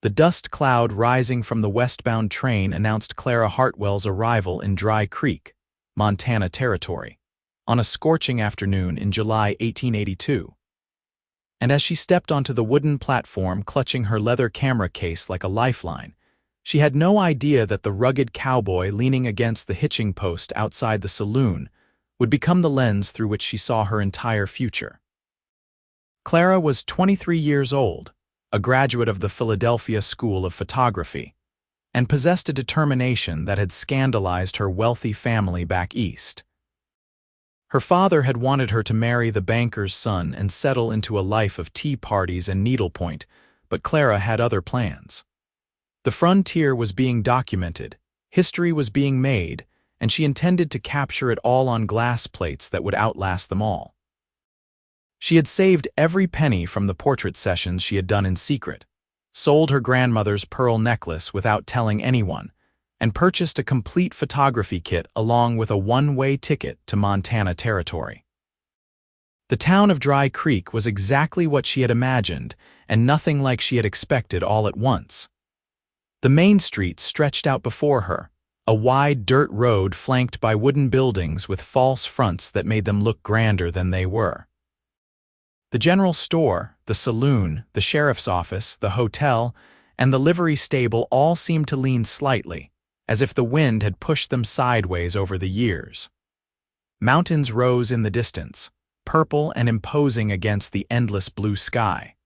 The dust cloud rising from the westbound train announced Clara Hartwell's arrival in Dry Creek, Montana Territory, on a scorching afternoon in July 1882. And as she stepped onto the wooden platform clutching her leather camera case like a lifeline, she had no idea that the rugged cowboy leaning against the hitching post outside the saloon would become the lens through which she saw her entire future. Clara was 23 years old, a graduate of the Philadelphia School of Photography, and possessed a determination that had scandalized her wealthy family back east. Her father had wanted her to marry the banker's son and settle into a life of tea parties and needlepoint, but Clara had other plans. The frontier was being documented, history was being made, and she intended to capture it all on glass plates that would outlast them all. She had saved every penny from the portrait sessions she had done in secret, sold her grandmother's pearl necklace without telling anyone, and purchased a complete photography kit along with a one-way ticket to Montana Territory. The town of Dry Creek was exactly what she had imagined, and nothing like she had expected all at once. The main street stretched out before her, a wide dirt road flanked by wooden buildings with false fronts that made them look grander than they were. The general store, the saloon, the sheriff's office, the hotel, and the livery stable all seemed to lean slightly, as if the wind had pushed them sideways over the years. Mountains rose in the distance, purple and imposing against the endless blue sky.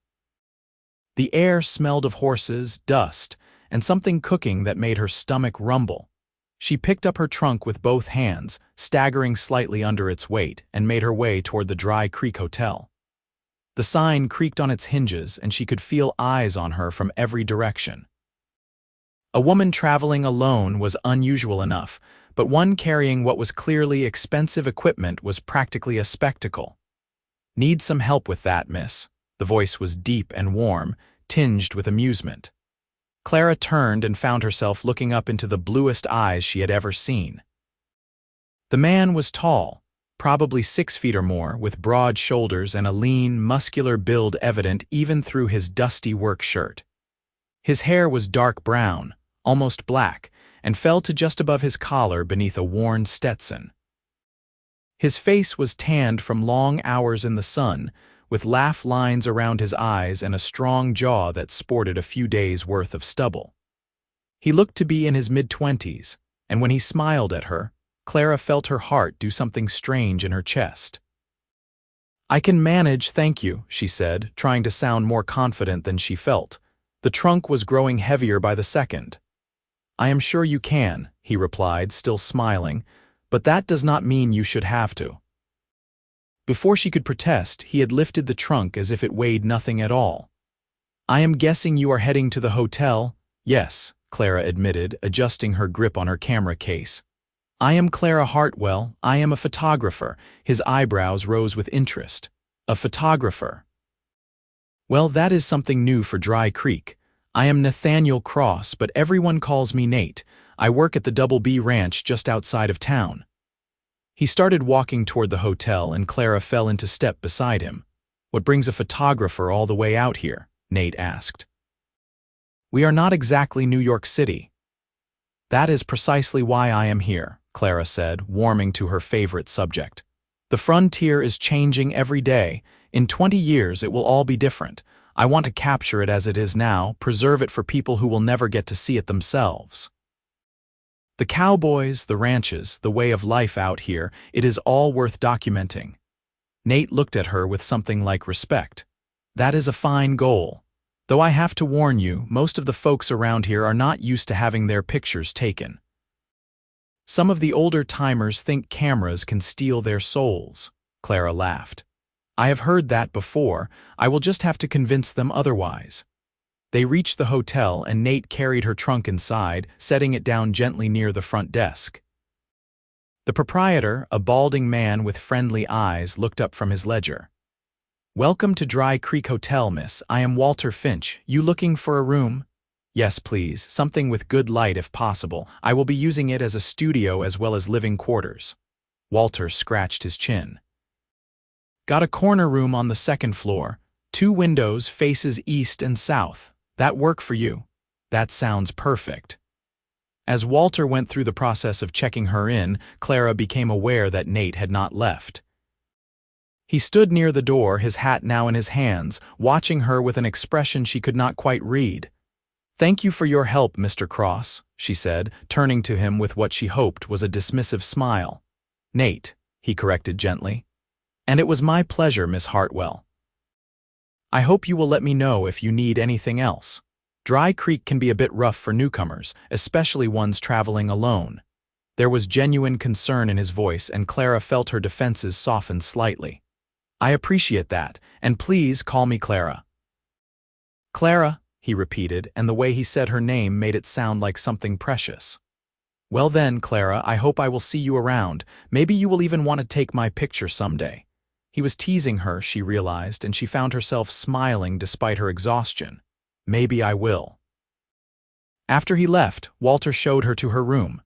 The air smelled of horses, dust, and something cooking that made her stomach rumble. She picked up her trunk with both hands, staggering slightly under its weight, and made her way toward the Dry Creek Hotel. The sign creaked on its hinges, and she could feel eyes on her from every direction. A woman traveling alone was unusual enough, but one carrying what was clearly expensive equipment was practically a spectacle. "Need some help with that, miss?" The voice was deep and warm, tinged with amusement. Clara turned and found herself looking up into the bluest eyes she had ever seen. The man was tall, probably 6 feet or more, with broad shoulders and a lean, muscular build evident even through his dusty work shirt. His hair was dark brown, almost black, and fell to just above his collar beneath a worn Stetson. His face was tanned from long hours in the sun, with laugh lines around his eyes and a strong jaw that sported a few days' worth of stubble. He looked to be in his mid-20s, and when he smiled at her, Clara felt her heart do something strange in her chest. "I can manage, thank you," she said, trying to sound more confident than she felt. The trunk was growing heavier by the second. "I am sure you can," he replied, still smiling, "but that does not mean you should have to." Before she could protest, he had lifted the trunk as if it weighed nothing at all. "I am guessing you are heading to the hotel?" "Yes," Clara admitted, adjusting her grip on her camera case. "I am Clara Hartwell. I am a photographer." His eyebrows rose with interest. "A photographer? Well, that is something new for Dry Creek. I am Nathaniel Cross, but everyone calls me Nate. I work at the Double B Ranch just outside of town." He started walking toward the hotel, and Clara fell into step beside him. "What brings a photographer all the way out here?" Nate asked. "We are not exactly New York City." "That is precisely why I am here," Clara said, warming to her favorite subject. "The frontier is changing every day. In 20 years it will all be different. I want to capture it as it is now, preserve it for people who will never get to see it themselves. The cowboys, the ranches, the way of life out here, it is all worth documenting." Nate looked at her with something like respect. "That is a fine goal. Though I have to warn you, most of the folks around here are not used to having their pictures taken. Some of the older timers think cameras can steal their souls." Clara laughed. "I have heard that before. I will just have to convince them otherwise." They reached the hotel, and Nate carried her trunk inside, setting it down gently near the front desk. The proprietor, a balding man with friendly eyes, looked up from his ledger. "Welcome to Dry Creek Hotel, miss. I am Walter Finch. You looking for a room?" "Yes, please. Something with good light if possible. I will be using it as a studio as well as living quarters." Walter scratched his chin. "Got a corner room on the second floor. 2 windows, faces east and south. That work for you? That sounds perfect. As Walter went through the process of checking her in, Clara became aware that Nate had not left. He stood near the door, his hat now in his hands, watching her with an expression she could not quite read. "Thank you for your help, Mr. Cross," she said, turning to him with what she hoped was a dismissive smile. "Nate," he corrected gently. "And it was my pleasure, Miss Hartwell. I hope you will let me know if you need anything else. Dry Creek can be a bit rough for newcomers, especially ones traveling alone." There was genuine concern in his voice, and Clara felt her defenses soften slightly. "I appreciate that, and please call me Clara." "Clara," he repeated, and the way he said her name made it sound like something precious. "Well then, Clara, I hope I will see you around. Maybe you will even want to take my picture someday." He was teasing her, she realized, and she found herself smiling despite her exhaustion. "Maybe I will." After he left, Walter showed her to her room.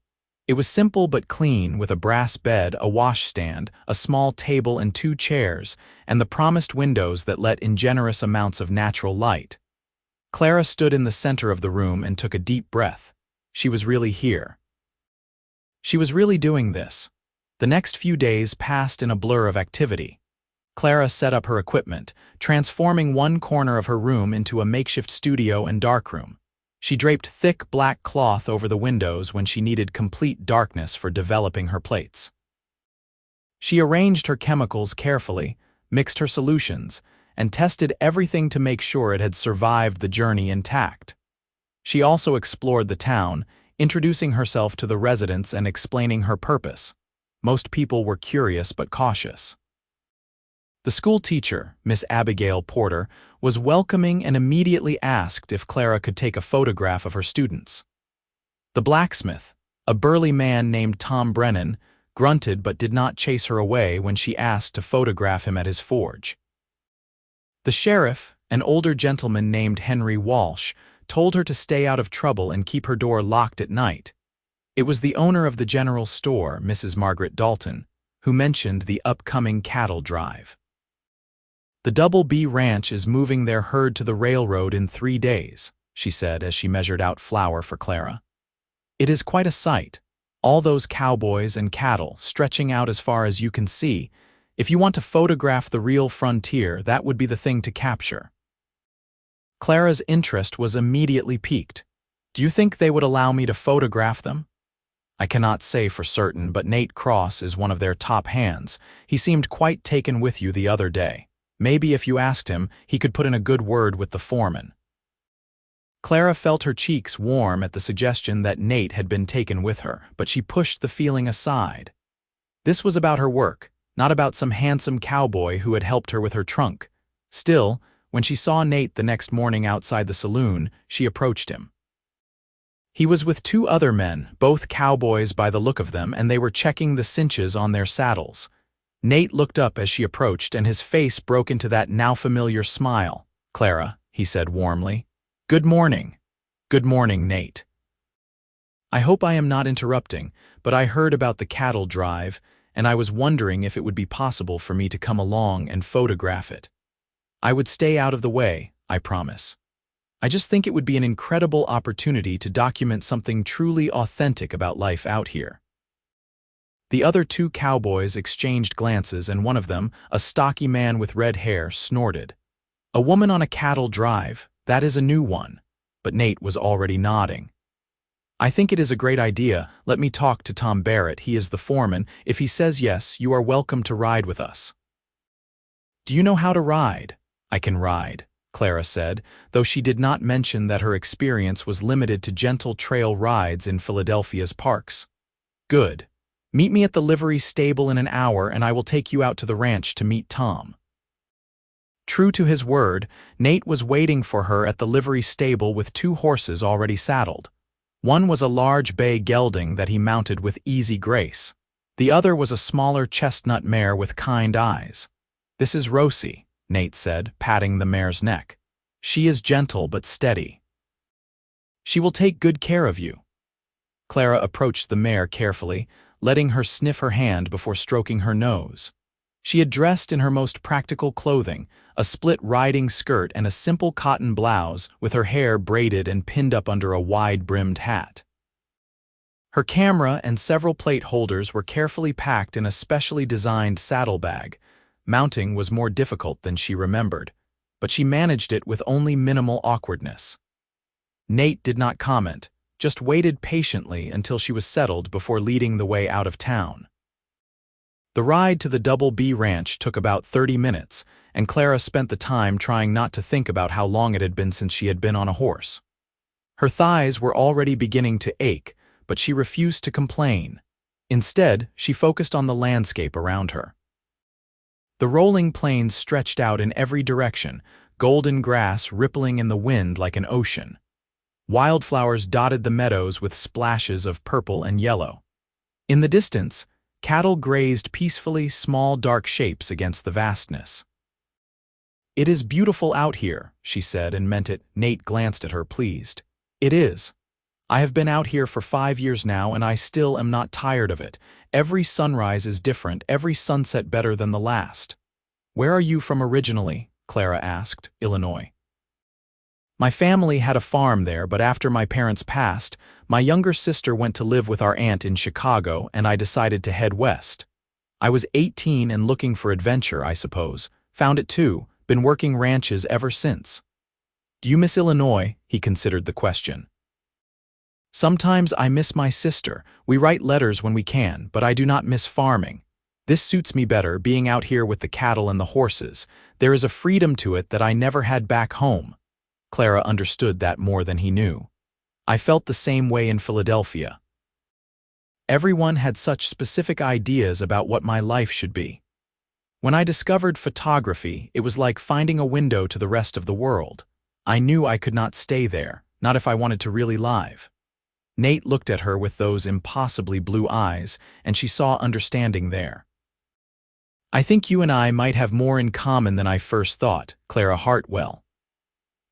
It was simple but clean, with a brass bed, a washstand, a small table and 2 chairs, and the promised windows that let in generous amounts of natural light. Clara stood in the center of the room and took a deep breath. She was really here. She was really doing this. The next few days passed in a blur of activity. Clara set up her equipment, transforming one corner of her room into a makeshift studio and darkroom. She draped thick black cloth over the windows when she needed complete darkness for developing her plates. She arranged her chemicals carefully, mixed her solutions, and tested everything to make sure it had survived the journey intact. She also explored the town, introducing herself to the residents and explaining her purpose. Most people were curious but cautious. The school teacher, Miss Abigail Porter, was welcoming and immediately asked if Clara could take a photograph of her students. The blacksmith, a burly man named Tom Brennan, grunted but did not chase her away when she asked to photograph him at his forge. The sheriff, an older gentleman named Henry Walsh, told her to stay out of trouble and keep her door locked at night. It was the owner of the general store, Mrs. Margaret Dalton, who mentioned the upcoming cattle drive. "The Double B Ranch is moving their herd to the railroad in 3 days," she said as she measured out flour for Clara. "It is quite a sight. All those cowboys and cattle stretching out as far as you can see. If you want to photograph the real frontier, that would be the thing to capture." Clara's interest was immediately piqued. "Do you think they would allow me to photograph them?" "I cannot say for certain, but Nate Cross is one of their top hands. He seemed quite taken with you the other day. Maybe if you asked him, he could put in a good word with the foreman." Clara felt her cheeks warm at the suggestion that Nate had been taken with her, but she pushed the feeling aside. This was about her work, not about some handsome cowboy who had helped her with her trunk. Still, when she saw Nate the next morning outside the saloon, she approached him. He was with 2 other men, both cowboys by the look of them, and they were checking the cinches on their saddles. Nate looked up as she approached, and his face broke into that now familiar smile. "Clara," he said warmly. "Good morning." "Good morning, Nate. I hope I am not interrupting, but I heard about the cattle drive, and I was wondering if it would be possible for me to come along and photograph it. I would stay out of the way, I promise. I just think it would be an incredible opportunity to document something truly authentic about life out here." The other 2 cowboys exchanged glances, and one of them, a stocky man with red hair, snorted. "A woman on a cattle drive, that is a new one." But Nate was already nodding. "I think it is a great idea. Let me talk to Tom Barrett. He is the foreman. If he says yes, you are welcome to ride with us." "Do you know how to ride?" "I can ride," Clara said, though she did not mention that her experience was limited to gentle trail rides in Philadelphia's parks. "Good. Meet me at the livery stable in an hour, and I will take you out to the ranch to meet Tom." True to his word, Nate was waiting for her at the livery stable with 2 horses already saddled. One was a large bay gelding that he mounted with easy grace. The other was a smaller chestnut mare with kind eyes. "This is Rosie," Nate said, patting the mare's neck. "She is gentle but steady. She will take good care of you." Clara approached the mare carefully, letting her sniff her hand before stroking her nose. She had dressed in her most practical clothing, a split riding skirt and a simple cotton blouse with her hair braided and pinned up under a wide-brimmed hat. Her camera and several plate holders were carefully packed in a specially designed saddlebag. Mounting was more difficult than she remembered, but she managed it with only minimal awkwardness. Nate did not comment, just waited patiently until she was settled before leading the way out of town. The ride to the Double B Ranch took about 30 minutes, and Clara spent the time trying not to think about how long it had been since she had been on a horse. Her thighs were already beginning to ache, but she refused to complain. Instead, she focused on the landscape around her. The rolling plains stretched out in every direction, golden grass rippling in the wind like an ocean. Wildflowers dotted the meadows with splashes of purple and yellow. In the distance, cattle grazed peacefully, small dark shapes against the vastness. "It is beautiful out here," she said and meant it. Nate glanced at her, pleased. "It is. I have been out here for 5 years now and I still am not tired of it. Every sunrise is different, every sunset better than the last." "Where are you from originally?" Clara asked. "Illinois." "My family had a farm there, but after my parents passed, my younger sister went to live with our aunt in Chicago and I decided to head west. I was 18 and looking for adventure, I suppose. Found it too, been working ranches ever since." "Do you miss Illinois?" He considered the question. "Sometimes I miss my sister. We write letters when we can, but I do not miss farming. This suits me better, being out here with the cattle and the horses. There is a freedom to it that I never had back home." Clara understood that more than he knew. "I felt the same way in Philadelphia. Everyone had such specific ideas about what my life should be. When I discovered photography, it was like finding a window to the rest of the world. I knew I could not stay there, not if I wanted to really live." Nate looked at her with those impossibly blue eyes, and she saw understanding there. "I think you and I might have more in common than I first thought." Clara Hartwell.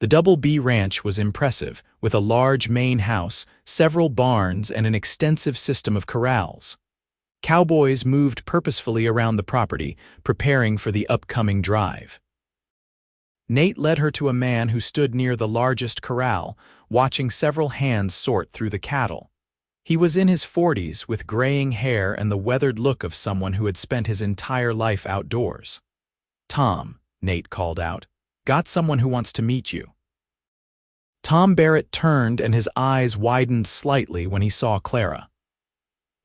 The Double B Ranch was impressive, with a large main house, several barns, and an extensive system of corrals. Cowboys moved purposefully around the property, preparing for the upcoming drive. Nate led her to a man who stood near the largest corral, watching several hands sort through the cattle. He was in his 40s, with graying hair and the weathered look of someone who had spent his entire life outdoors. "Tom," Nate called out, "got someone who wants to meet you." Tom Barrett turned and his eyes widened slightly when he saw Clara.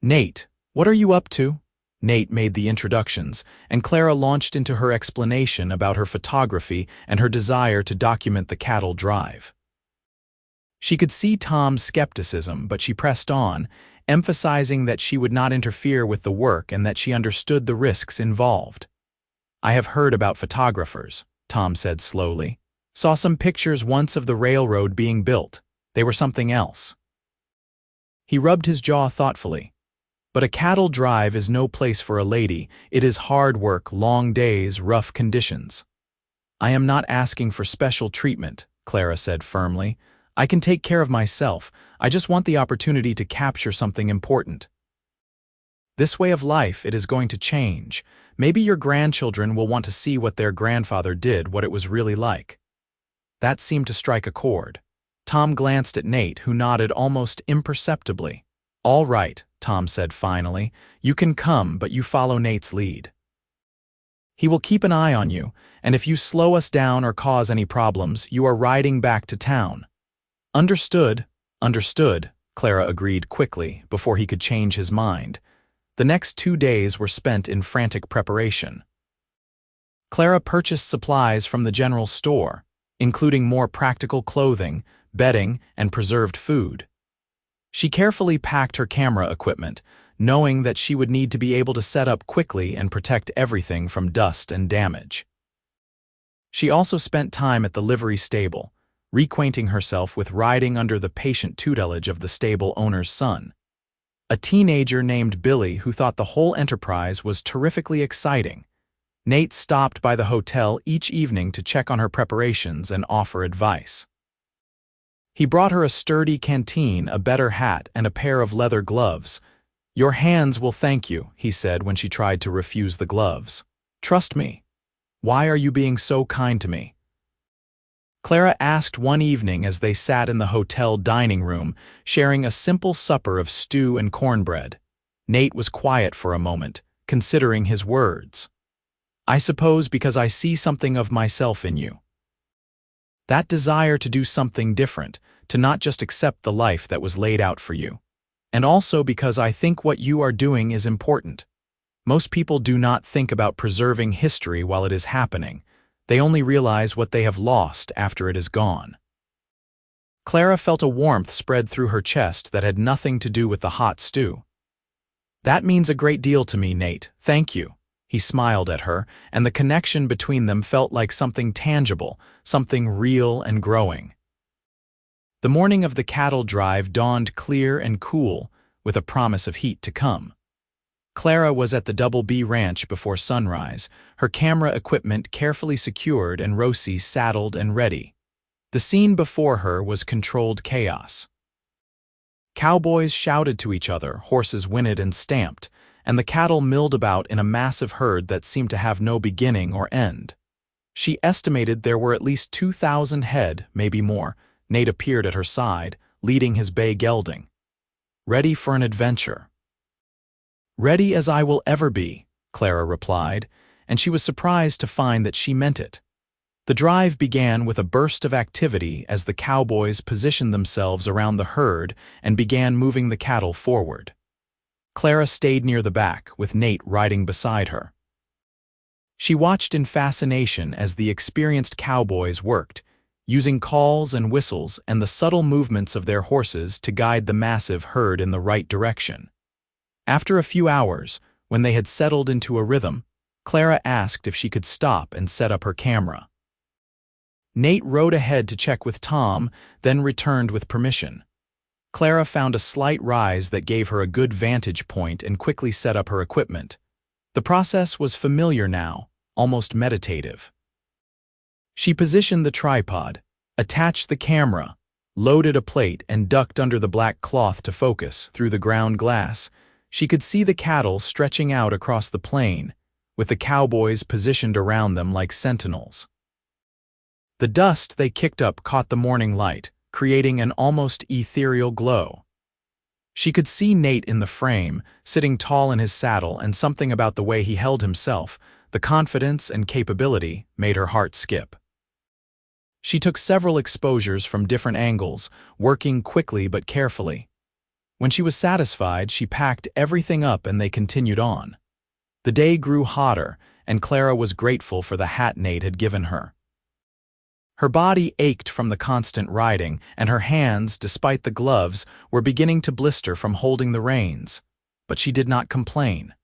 "Nate, what are you up to?" Nate made the introductions, and Clara launched into her explanation about her photography and her desire to document the cattle drive. She could see Tom's skepticism, but she pressed on, emphasizing that she would not interfere with the work and that she understood the risks involved. "I have heard about photographers," Tom said slowly. "Saw some pictures once of the railroad being built. They were something else." He rubbed his jaw thoughtfully. "But a cattle drive is no place for a lady. It is hard work, long days, rough conditions." "I am not asking for special treatment," Clara said firmly. "I can take care of myself. I just want the opportunity to capture something important. This way of life, it is going to change. Maybe your grandchildren will want to see what their grandfather did, what it was really like." That seemed to strike a chord. Tom glanced at Nate, who nodded almost imperceptibly. "All right," Tom said finally. "You can come, but you follow Nate's lead. He will keep an eye on you, and if you slow us down or cause any problems, you are riding back to town." "Understood, understood," Clara agreed quickly before he could change his mind. The next 2 days were spent in frantic preparation. Clara purchased supplies from the general store, including more practical clothing, bedding, and preserved food. She carefully packed her camera equipment, knowing that she would need to be able to set up quickly and protect everything from dust and damage. She also spent time at the livery stable, reacquainting herself with riding under the patient tutelage of the stable owner's son, a teenager named Billy who thought the whole enterprise was terrifically exciting. Nate stopped by the hotel each evening to check on her preparations and offer advice. He brought her a sturdy canteen, a better hat, and a pair of leather gloves. "Your hands will thank you," he said when she tried to refuse the gloves. "Trust me." Why are you being so kind to me?" Clara asked one evening as they sat in the hotel dining room, sharing a simple supper of stew and cornbread. Nate was quiet for a moment, considering his words. "I suppose because I see something of myself in you. That desire to do something different, to not just accept the life that was laid out for you. And also because I think what you are doing is important. Most people do not think about preserving history while it is happening. They only realize what they have lost after it is gone." Clara felt a warmth spread through her chest that had nothing to do with the hot stew. "That means a great deal to me, Nate. Thank you." He smiled at her, and the connection between them felt like something tangible, something real and growing. The morning of the cattle drive dawned clear and cool, with a promise of heat to come. Clara was at the Double B Ranch before sunrise, her camera equipment carefully secured and Rosie saddled and ready. The scene before her was controlled chaos. Cowboys shouted to each other, horses whinnied and stamped, and the cattle milled about in a massive herd that seemed to have no beginning or end. She estimated there were at least 2,000 head, maybe more. Nate appeared at her side, leading his bay gelding. "Ready for an adventure." "Ready as I will ever be," Clara replied, and she was surprised to find that she meant it. The drive began with a burst of activity as the cowboys positioned themselves around the herd and began moving the cattle forward. Clara stayed near the back, with Nate riding beside her. She watched in fascination as the experienced cowboys worked, using calls and whistles and the subtle movements of their horses to guide the massive herd in the right direction. After a few hours, when they had settled into a rhythm, Clara asked if she could stop and set up her camera. Nate rode ahead to check with Tom, then returned with permission. Clara found a slight rise that gave her a good vantage point and quickly set up her equipment. The process was familiar now, almost meditative. She positioned the tripod, attached the camera, loaded a plate and ducked under the black cloth to focus. Through the ground glass, she could see the cattle stretching out across the plain, with the cowboys positioned around them like sentinels. The dust they kicked up caught the morning light, creating an almost ethereal glow. She could see Nate in the frame, sitting tall in his saddle, and something about the way he held himself, the confidence and capability, made her heart skip. She took several exposures from different angles, working quickly but carefully. When she was satisfied, she packed everything up and they continued on. The day grew hotter, and Clara was grateful for the hat Nate had given her. Her body ached from the constant riding, and her hands, despite the gloves, were beginning to blister from holding the reins. But she did not complain.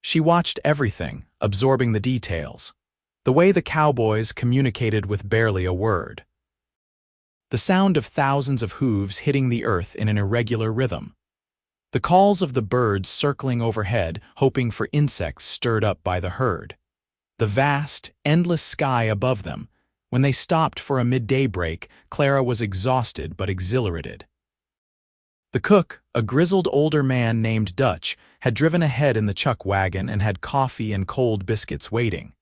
She watched everything, absorbing the details. The way the cowboys communicated with barely a word. The sound of thousands of hooves hitting the earth in an irregular rhythm. The calls of the birds circling overhead, hoping for insects stirred up by the herd. The vast, endless sky above them. When they stopped for a midday break, Clara was exhausted but exhilarated. The cook, a grizzled older man named Dutch, had driven ahead in the chuck wagon and had coffee and cold biscuits waiting.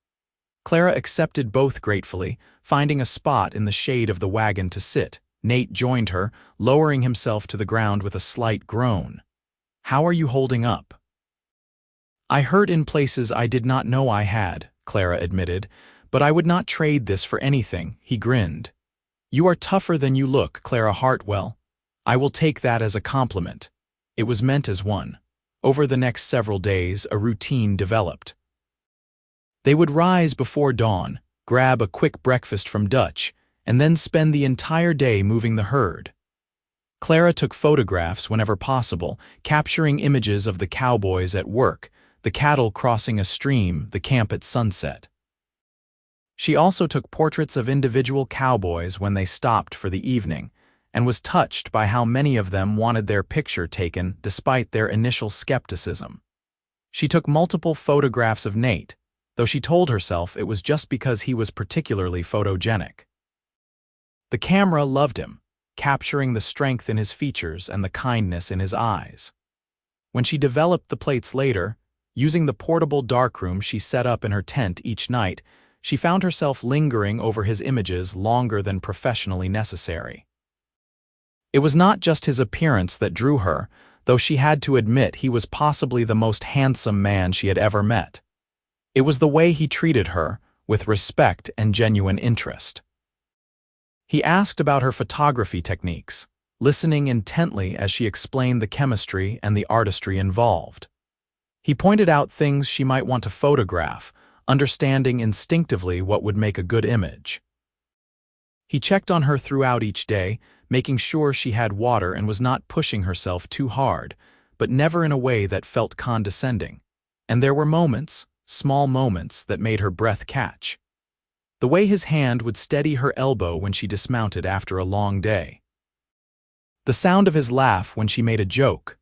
Clara accepted both gratefully, finding a spot in the shade of the wagon to sit. Nate joined her, lowering himself to the ground with a slight groan. "How are you holding up?" "I hurt in places I did not know I had," Clara admitted, "but I would not trade this for anything," he grinned. "You are tougher than you look, Clara Hartwell. I will take that as a compliment." It was meant as one. Over the next several days, a routine developed. They would rise before dawn, grab a quick breakfast from Dutch, and then spend the entire day moving the herd. Clara took photographs whenever possible, capturing images of the cowboys at work, the cattle crossing a stream, the camp at sunset. She also took portraits of individual cowboys when they stopped for the evening, and was touched by how many of them wanted their picture taken despite their initial skepticism. She took multiple photographs of Nate, though she told herself it was just because he was particularly photogenic. The camera loved him, capturing the strength in his features and the kindness in his eyes. When she developed the plates later, using the portable darkroom she set up in her tent each night, she found herself lingering over his images longer than professionally necessary. It was not just his appearance that drew her, though she had to admit he was possibly the most handsome man she had ever met. It was the way he treated her, with respect and genuine interest. He asked about her photography techniques, listening intently as she explained the chemistry and the artistry involved. He pointed out things she might want to photograph, understanding instinctively what would make a good image. He checked on her throughout each day, making sure she had water and was not pushing herself too hard, but never in a way that felt condescending. And there were moments, small moments, that made her breath catch. The way his hand would steady her elbow when she dismounted after a long day. The sound of his laugh when she made a joke.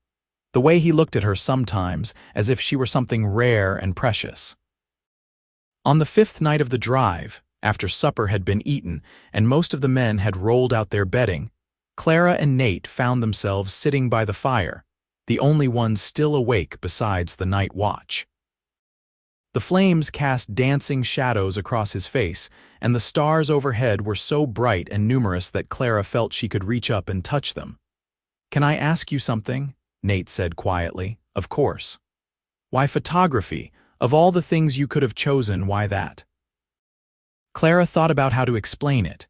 The way he looked at her sometimes as if she were something rare and precious. On the 5th night of the drive, after supper had been eaten and most of the men had rolled out their bedding, Clara and Nate found themselves sitting by the fire, the only ones still awake besides the night watch. The flames cast dancing shadows across his face, and the stars overhead were so bright and numerous that Clara felt she could reach up and touch them. "Can I ask you something?" Nate said quietly. "Of course." "Why photography? Of all the things you could have chosen, why that?" Clara thought about how to explain it.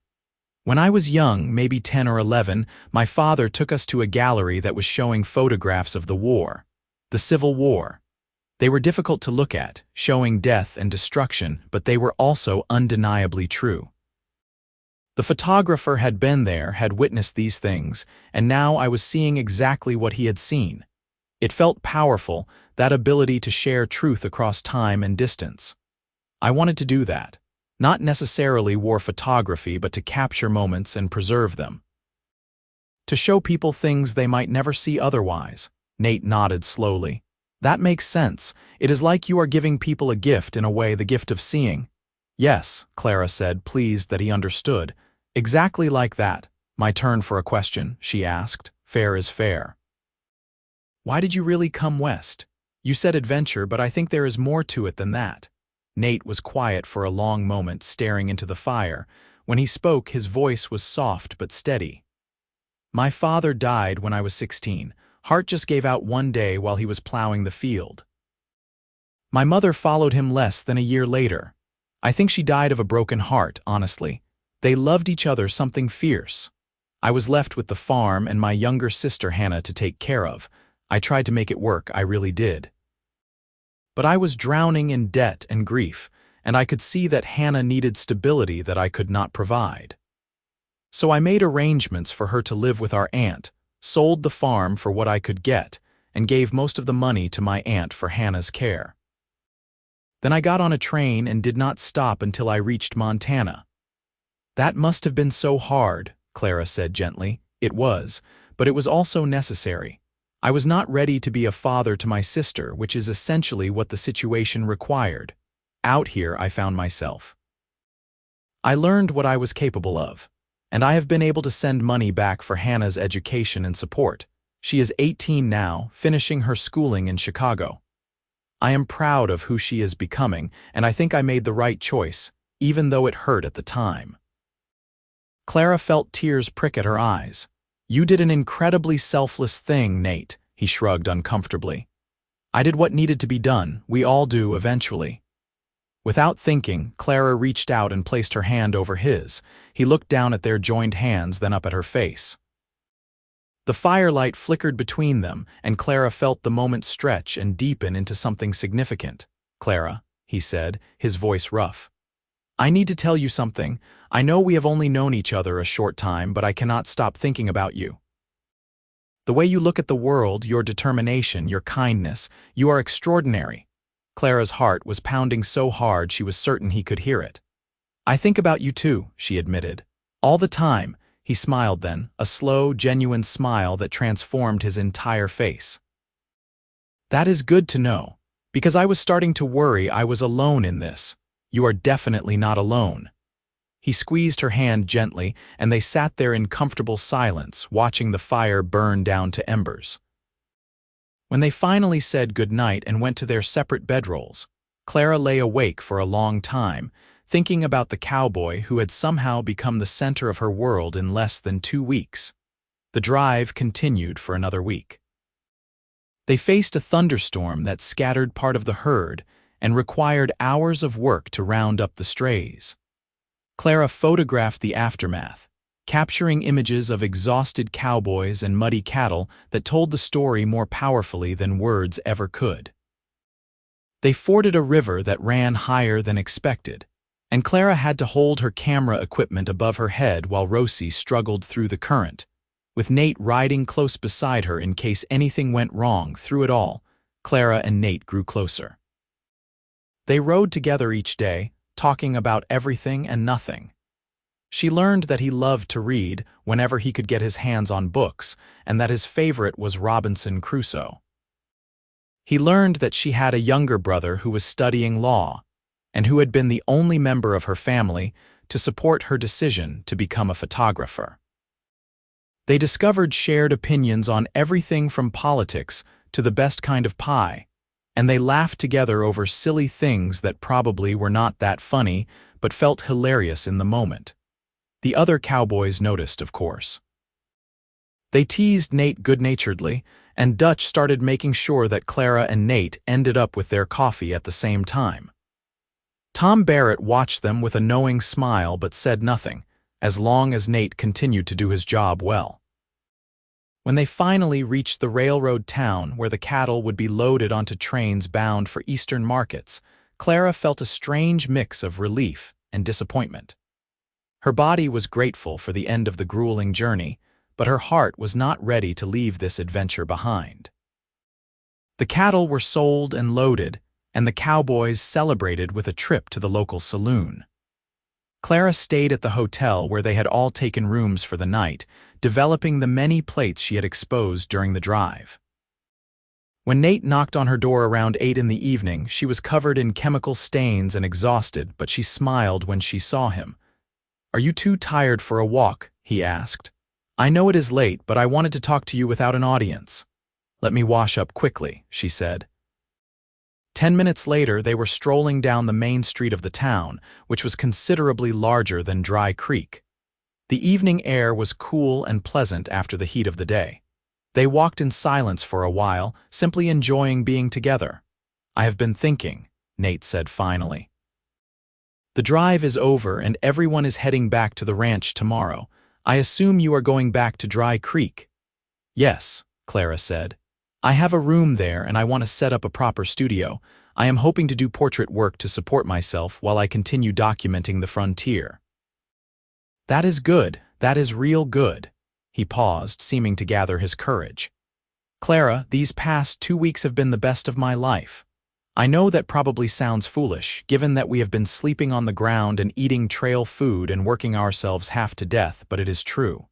"When I was young, maybe 10 or 11, my father took us to a gallery that was showing photographs of the war, the Civil War. They were difficult to look at, showing death and destruction, but they were also undeniably true. The photographer had been there, had witnessed these things, and now I was seeing exactly what he had seen. It felt powerful, that ability to share truth across time and distance. I wanted to do that. Not necessarily war photography, but to capture moments and preserve them. To show people things they might never see otherwise." Nate nodded slowly. "That makes sense. It is like you are giving people a gift in a way, the gift of seeing." "Yes," Clara said, pleased that he understood. "Exactly like that." "My turn for a question," she asked. "Fair is fair. Why did you really come west? You said adventure, but I think there is more to it than that." Nate was quiet for a long moment, staring into the fire. When he spoke, his voice was soft but steady. "My father died when I was 16. Heart just gave out one day while he was plowing the field. My mother followed him less than a year later. I think she died of a broken heart, honestly. They loved each other something fierce. I was left with the farm and my younger sister Hannah to take care of. I tried to make it work, I really did. But I was drowning in debt and grief, and I could see that Hannah needed stability that I could not provide. So I made arrangements for her to live with our aunt, sold the farm for what I could get, and gave most of the money to my aunt for Hannah's care. Then I got on a train and did not stop until I reached Montana. That must have been so hard," Clara said gently. "It was, but it was also necessary. I was not ready to be a father to my sister, which is essentially what the situation required. Out here I found myself. I learned what I was capable of. And I have been able to send money back for Hannah's education and support. She is 18 now, finishing her schooling in Chicago. I am proud of who she is becoming, and I think I made the right choice, even though it hurt at the time." Clara felt tears prick at her eyes. "You did an incredibly selfless thing, Nate," he shrugged uncomfortably. "I did what needed to be done. We all do eventually." Without thinking, Clara reached out and placed her hand over his. He looked down at their joined hands, then up at her face. The firelight flickered between them, and Clara felt the moment stretch and deepen into something significant. "Clara," he said, his voice rough. "I need to tell you something. I know we have only known each other a short time, but I cannot stop thinking about you. The way you look at the world, your determination, your kindness, you are extraordinary." Clara's heart was pounding so hard she was certain he could hear it. "I think about you too," she admitted. "All the time." He smiled then, a slow, genuine smile that transformed his entire face. "That is good to know, because I was starting to worry I was alone in this. You are definitely not alone." He squeezed her hand gently, and they sat there in comfortable silence, watching the fire burn down to embers. When they finally said goodnight and went to their separate bedrolls, Clara lay awake for a long time, thinking about the cowboy who had somehow become the center of her world in less than 2 weeks. The drive continued for another week. They faced a thunderstorm that scattered part of the herd and required hours of work to round up the strays. Clara photographed the aftermath, capturing images of exhausted cowboys and muddy cattle that told the story more powerfully than words ever could. They forded a river that ran higher than expected, and Clara had to hold her camera equipment above her head while Rosie struggled through the current, with Nate riding close beside her in case anything went wrong. Through it all, Clara and Nate grew closer. They rode together each day, talking about everything and nothing. She learned that he loved to read whenever he could get his hands on books, and that his favorite was Robinson Crusoe. He learned that she had a younger brother who was studying law, and who had been the only member of her family to support her decision to become a photographer. They discovered shared opinions on everything from politics to the best kind of pie, and they laughed together over silly things that probably were not that funny but felt hilarious in the moment. The other cowboys noticed, of course. They teased Nate good-naturedly, and Dutch started making sure that Clara and Nate ended up with their coffee at the same time. Tom Barrett watched them with a knowing smile but said nothing, as long as Nate continued to do his job well. When they finally reached the railroad town where the cattle would be loaded onto trains bound for eastern markets, Clara felt a strange mix of relief and disappointment. Her body was grateful for the end of the grueling journey, but her heart was not ready to leave this adventure behind. The cattle were sold and loaded, and the cowboys celebrated with a trip to the local saloon. Clara stayed at the hotel where they had all taken rooms for the night, developing the many plates she had exposed during the drive. When Nate knocked on her door around 8 in the evening, she was covered in chemical stains and exhausted, but she smiled when she saw him. "Are you too tired for a walk?" he asked. "I know it is late, but I wanted to talk to you without an audience." "Let me wash up quickly," she said. 10 minutes later, they were strolling down the main street of the town, which was considerably larger than Dry Creek. The evening air was cool and pleasant after the heat of the day. They walked in silence for a while, simply enjoying being together. "I have been thinking," Nate said finally. "The drive is over and everyone is heading back to the ranch tomorrow. I assume you are going back to Dry Creek." "Yes," Clara said. "I have a room there and I want to set up a proper studio. I am hoping to do portrait work to support myself while I continue documenting the frontier." "That is good. That is real good." He paused, seeming to gather his courage. "Clara, these past 2 weeks have been the best of my life. I know that probably sounds foolish, given that we have been sleeping on the ground and eating trail food and working ourselves half to death, but it is true.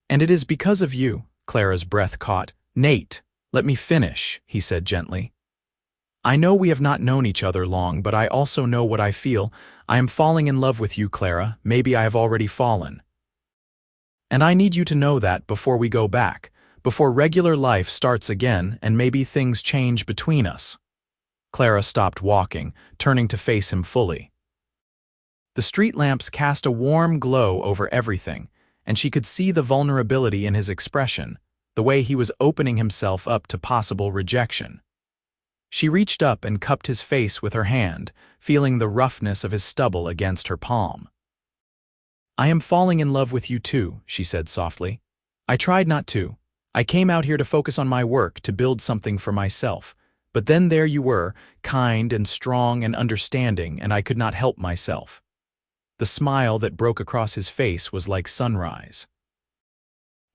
And it is because of you." Clara's breath caught. "Nate, let me finish," he said gently. "I know we have not known each other long, but I also know what I feel. I am falling in love with you, Clara. Maybe I have already fallen. And I need you to know that before we go back, before regular life starts again and maybe things change between us." Clara stopped walking, turning to face him fully. The street lamps cast a warm glow over everything, and she could see the vulnerability in his expression, the way he was opening himself up to possible rejection. She reached up and cupped his face with her hand, feeling the roughness of his stubble against her palm. "I am falling in love with you too," she said softly. "I tried not to. I came out here to focus on my work, to build something for myself. But then there you were, kind and strong and understanding, and I could not help myself." The smile that broke across his face was like sunrise.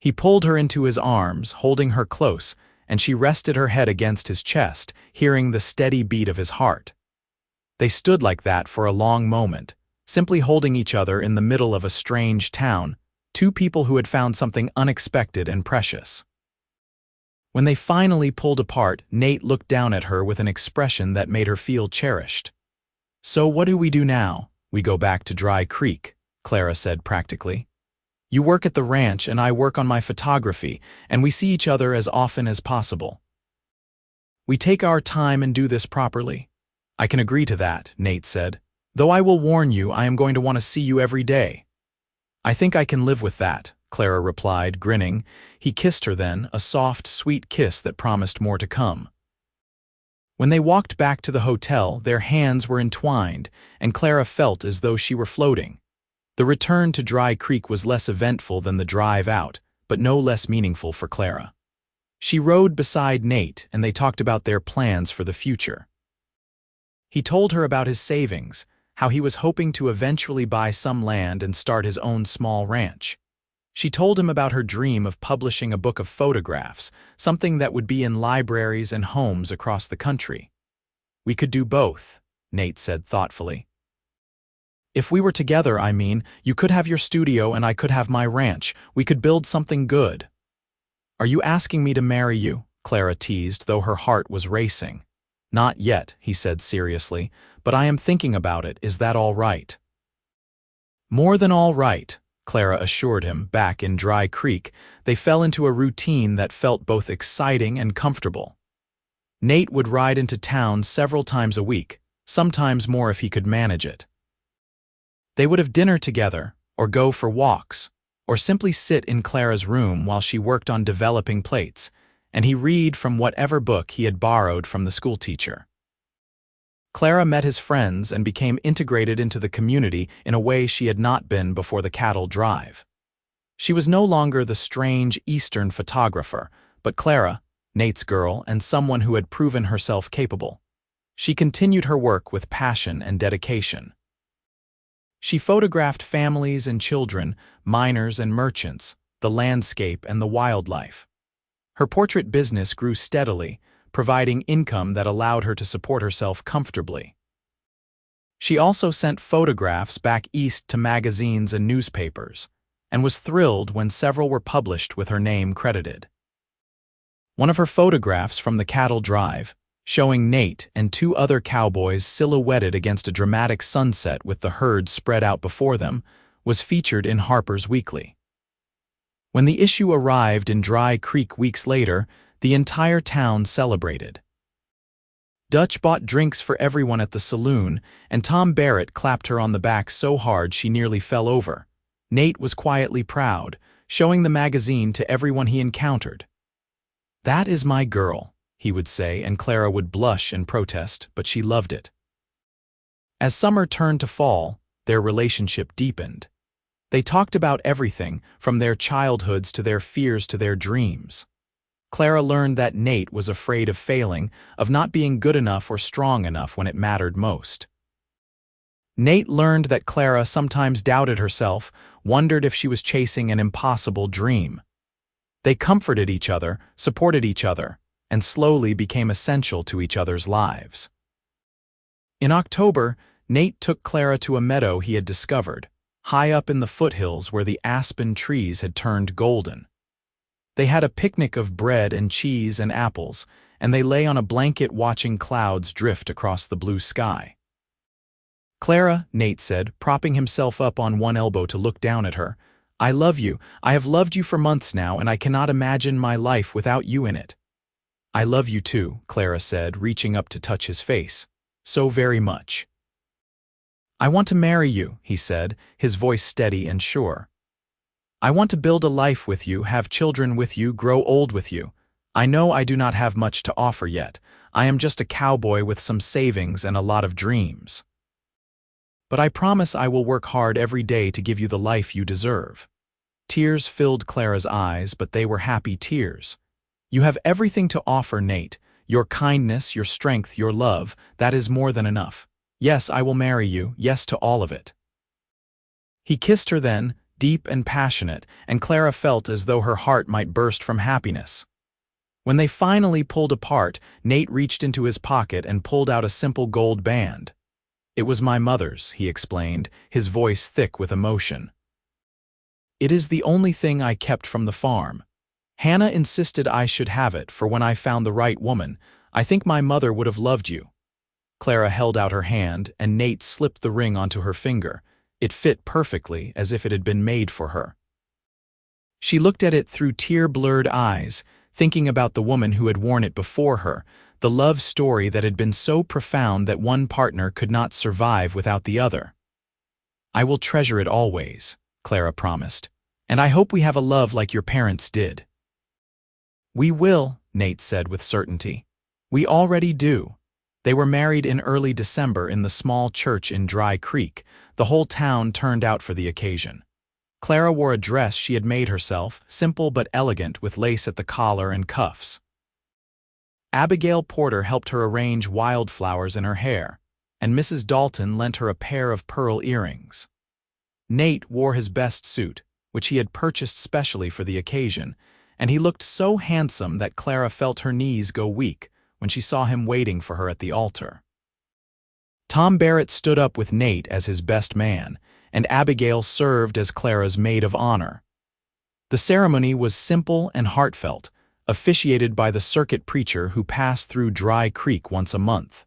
He pulled her into his arms, holding her close, and she rested her head against his chest, hearing the steady beat of his heart. They stood like that for a long moment, simply holding each other in the middle of a strange town, two people who had found something unexpected and precious. When they finally pulled apart, Nate looked down at her with an expression that made her feel cherished. "So what do we do now?" "We go back to Dry Creek," Clara said practically. "You work at the ranch and I work on my photography, and we see each other as often as possible. We take our time and do this properly." "I can agree to that," Nate said. Though I will warn you, I am going to want to see you every day." "I think I can live with that," Clara replied, grinning. He kissed her then, a soft, sweet kiss that promised more to come. When they walked back to the hotel, their hands were entwined, and Clara felt as though she were floating. The return to Dry Creek was less eventful than the drive out, but no less meaningful for Clara. She rode beside Nate, and they talked about their plans for the future. He told her about his savings, how he was hoping to eventually buy some land and start his own small ranch. She told him about her dream of publishing a book of photographs, something that would be in libraries and homes across the country. "We could do both," Nate said thoughtfully. "If we were together, I mean, you could have your studio and I could have my ranch. We could build something good." "Are you asking me to marry you?" Clara teased, though her heart was racing. "Not yet," he said seriously, "but I am thinking about it. Is that all right?" "More than all right," Clara assured him. Back in Dry Creek, they fell into a routine that felt both exciting and comfortable. Nate would ride into town several times a week, sometimes more if he could manage it. They would have dinner together, or go for walks, or simply sit in Clara's room while she worked on developing plates, and he read from whatever book he had borrowed from the schoolteacher. Clara met his friends and became integrated into the community in a way she had not been before the cattle drive. She was no longer the strange Eastern photographer, but Clara, Nate's girl, and someone who had proven herself capable. She continued her work with passion and dedication. She photographed families and children, miners and merchants, the landscape and the wildlife. Her portrait business grew steadily, providing income that allowed her to support herself comfortably. She also sent photographs back east to magazines and newspapers, and was thrilled when several were published with her name credited. One of her photographs from the cattle drive, showing Nate and two other cowboys silhouetted against a dramatic sunset with the herd spread out before them, was featured in Harper's Weekly. When the issue arrived in Dry Creek weeks later, the entire town celebrated. Dutch bought drinks for everyone at the saloon, and Tom Barrett clapped her on the back so hard she nearly fell over. Nate was quietly proud, showing the magazine to everyone he encountered. "That is my girl," he would say, and Clara would blush and protest, but she loved it. As summer turned to fall, their relationship deepened. They talked about everything, from their childhoods to their fears to their dreams. Clara learned that Nate was afraid of failing, of not being good enough or strong enough when it mattered most. Nate learned that Clara sometimes doubted herself, wondered if she was chasing an impossible dream. They comforted each other, supported each other, and slowly became essential to each other's lives. In October, Nate took Clara to a meadow he had discovered, high up in the foothills where the aspen trees had turned golden. They had a picnic of bread and cheese and apples, and they lay on a blanket watching clouds drift across the blue sky. "Clara," Nate said, propping himself up on one elbow to look down at her, "I love you. I have loved you for months now, and I cannot imagine my life without you in it." "I love you too," Clara said, reaching up to touch his face. "So very much." "I want to marry you," he said, his voice steady and sure. "I want to build a life with you, have children with you, grow old with you. I know I do not have much to offer yet. I am just a cowboy with some savings and a lot of dreams. But I promise I will work hard every day to give you the life you deserve." Tears filled Clara's eyes, but they were happy tears. "You have everything to offer, Nate. Your kindness, your strength, your love, that is more than enough. Yes, I will marry you, yes to all of it." He kissed her then, deep and passionate, and Clara felt as though her heart might burst from happiness. When they finally pulled apart, Nate reached into his pocket and pulled out a simple gold band. "It was my mother's," he explained, his voice thick with emotion. "It is the only thing I kept from the farm. Hannah insisted I should have it, for when I found the right woman, I think my mother would have loved you." Clara held out her hand, and Nate slipped the ring onto her finger. It fit perfectly, as if it had been made for her. She looked at it through tear-blurred eyes, thinking about the woman who had worn it before her, the love story that had been so profound that one partner could not survive without the other. "I will treasure it always," Clara promised, "and I hope we have a love like your parents did." "We will," Nate said with certainty. "We already do." They were married in early December in the small church in Dry Creek. The whole town turned out for the occasion. Clara wore a dress she had made herself, simple but elegant, with lace at the collar and cuffs. Abigail Porter helped her arrange wildflowers in her hair, and Mrs. Dalton lent her a pair of pearl earrings. Nate wore his best suit, which he had purchased specially for the occasion, and he looked so handsome that Clara felt her knees go weak when she saw him waiting for her at the altar. Tom Barrett stood up with Nate as his best man, and Abigail served as Clara's maid of honor. The ceremony was simple and heartfelt, officiated by the circuit preacher who passed through Dry Creek once a month.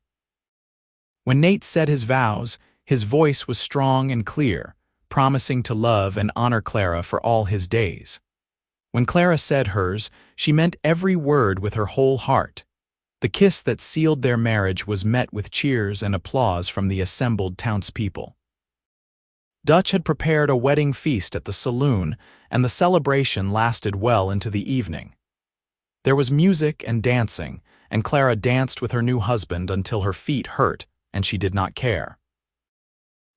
When Nate said his vows, his voice was strong and clear, promising to love and honor Clara for all his days. When Clara said hers, she meant every word with her whole heart. The kiss that sealed their marriage was met with cheers and applause from the assembled townspeople. Dutch had prepared a wedding feast at the saloon, and the celebration lasted well into the evening. There was music and dancing, and Clara danced with her new husband until her feet hurt, and she did not care.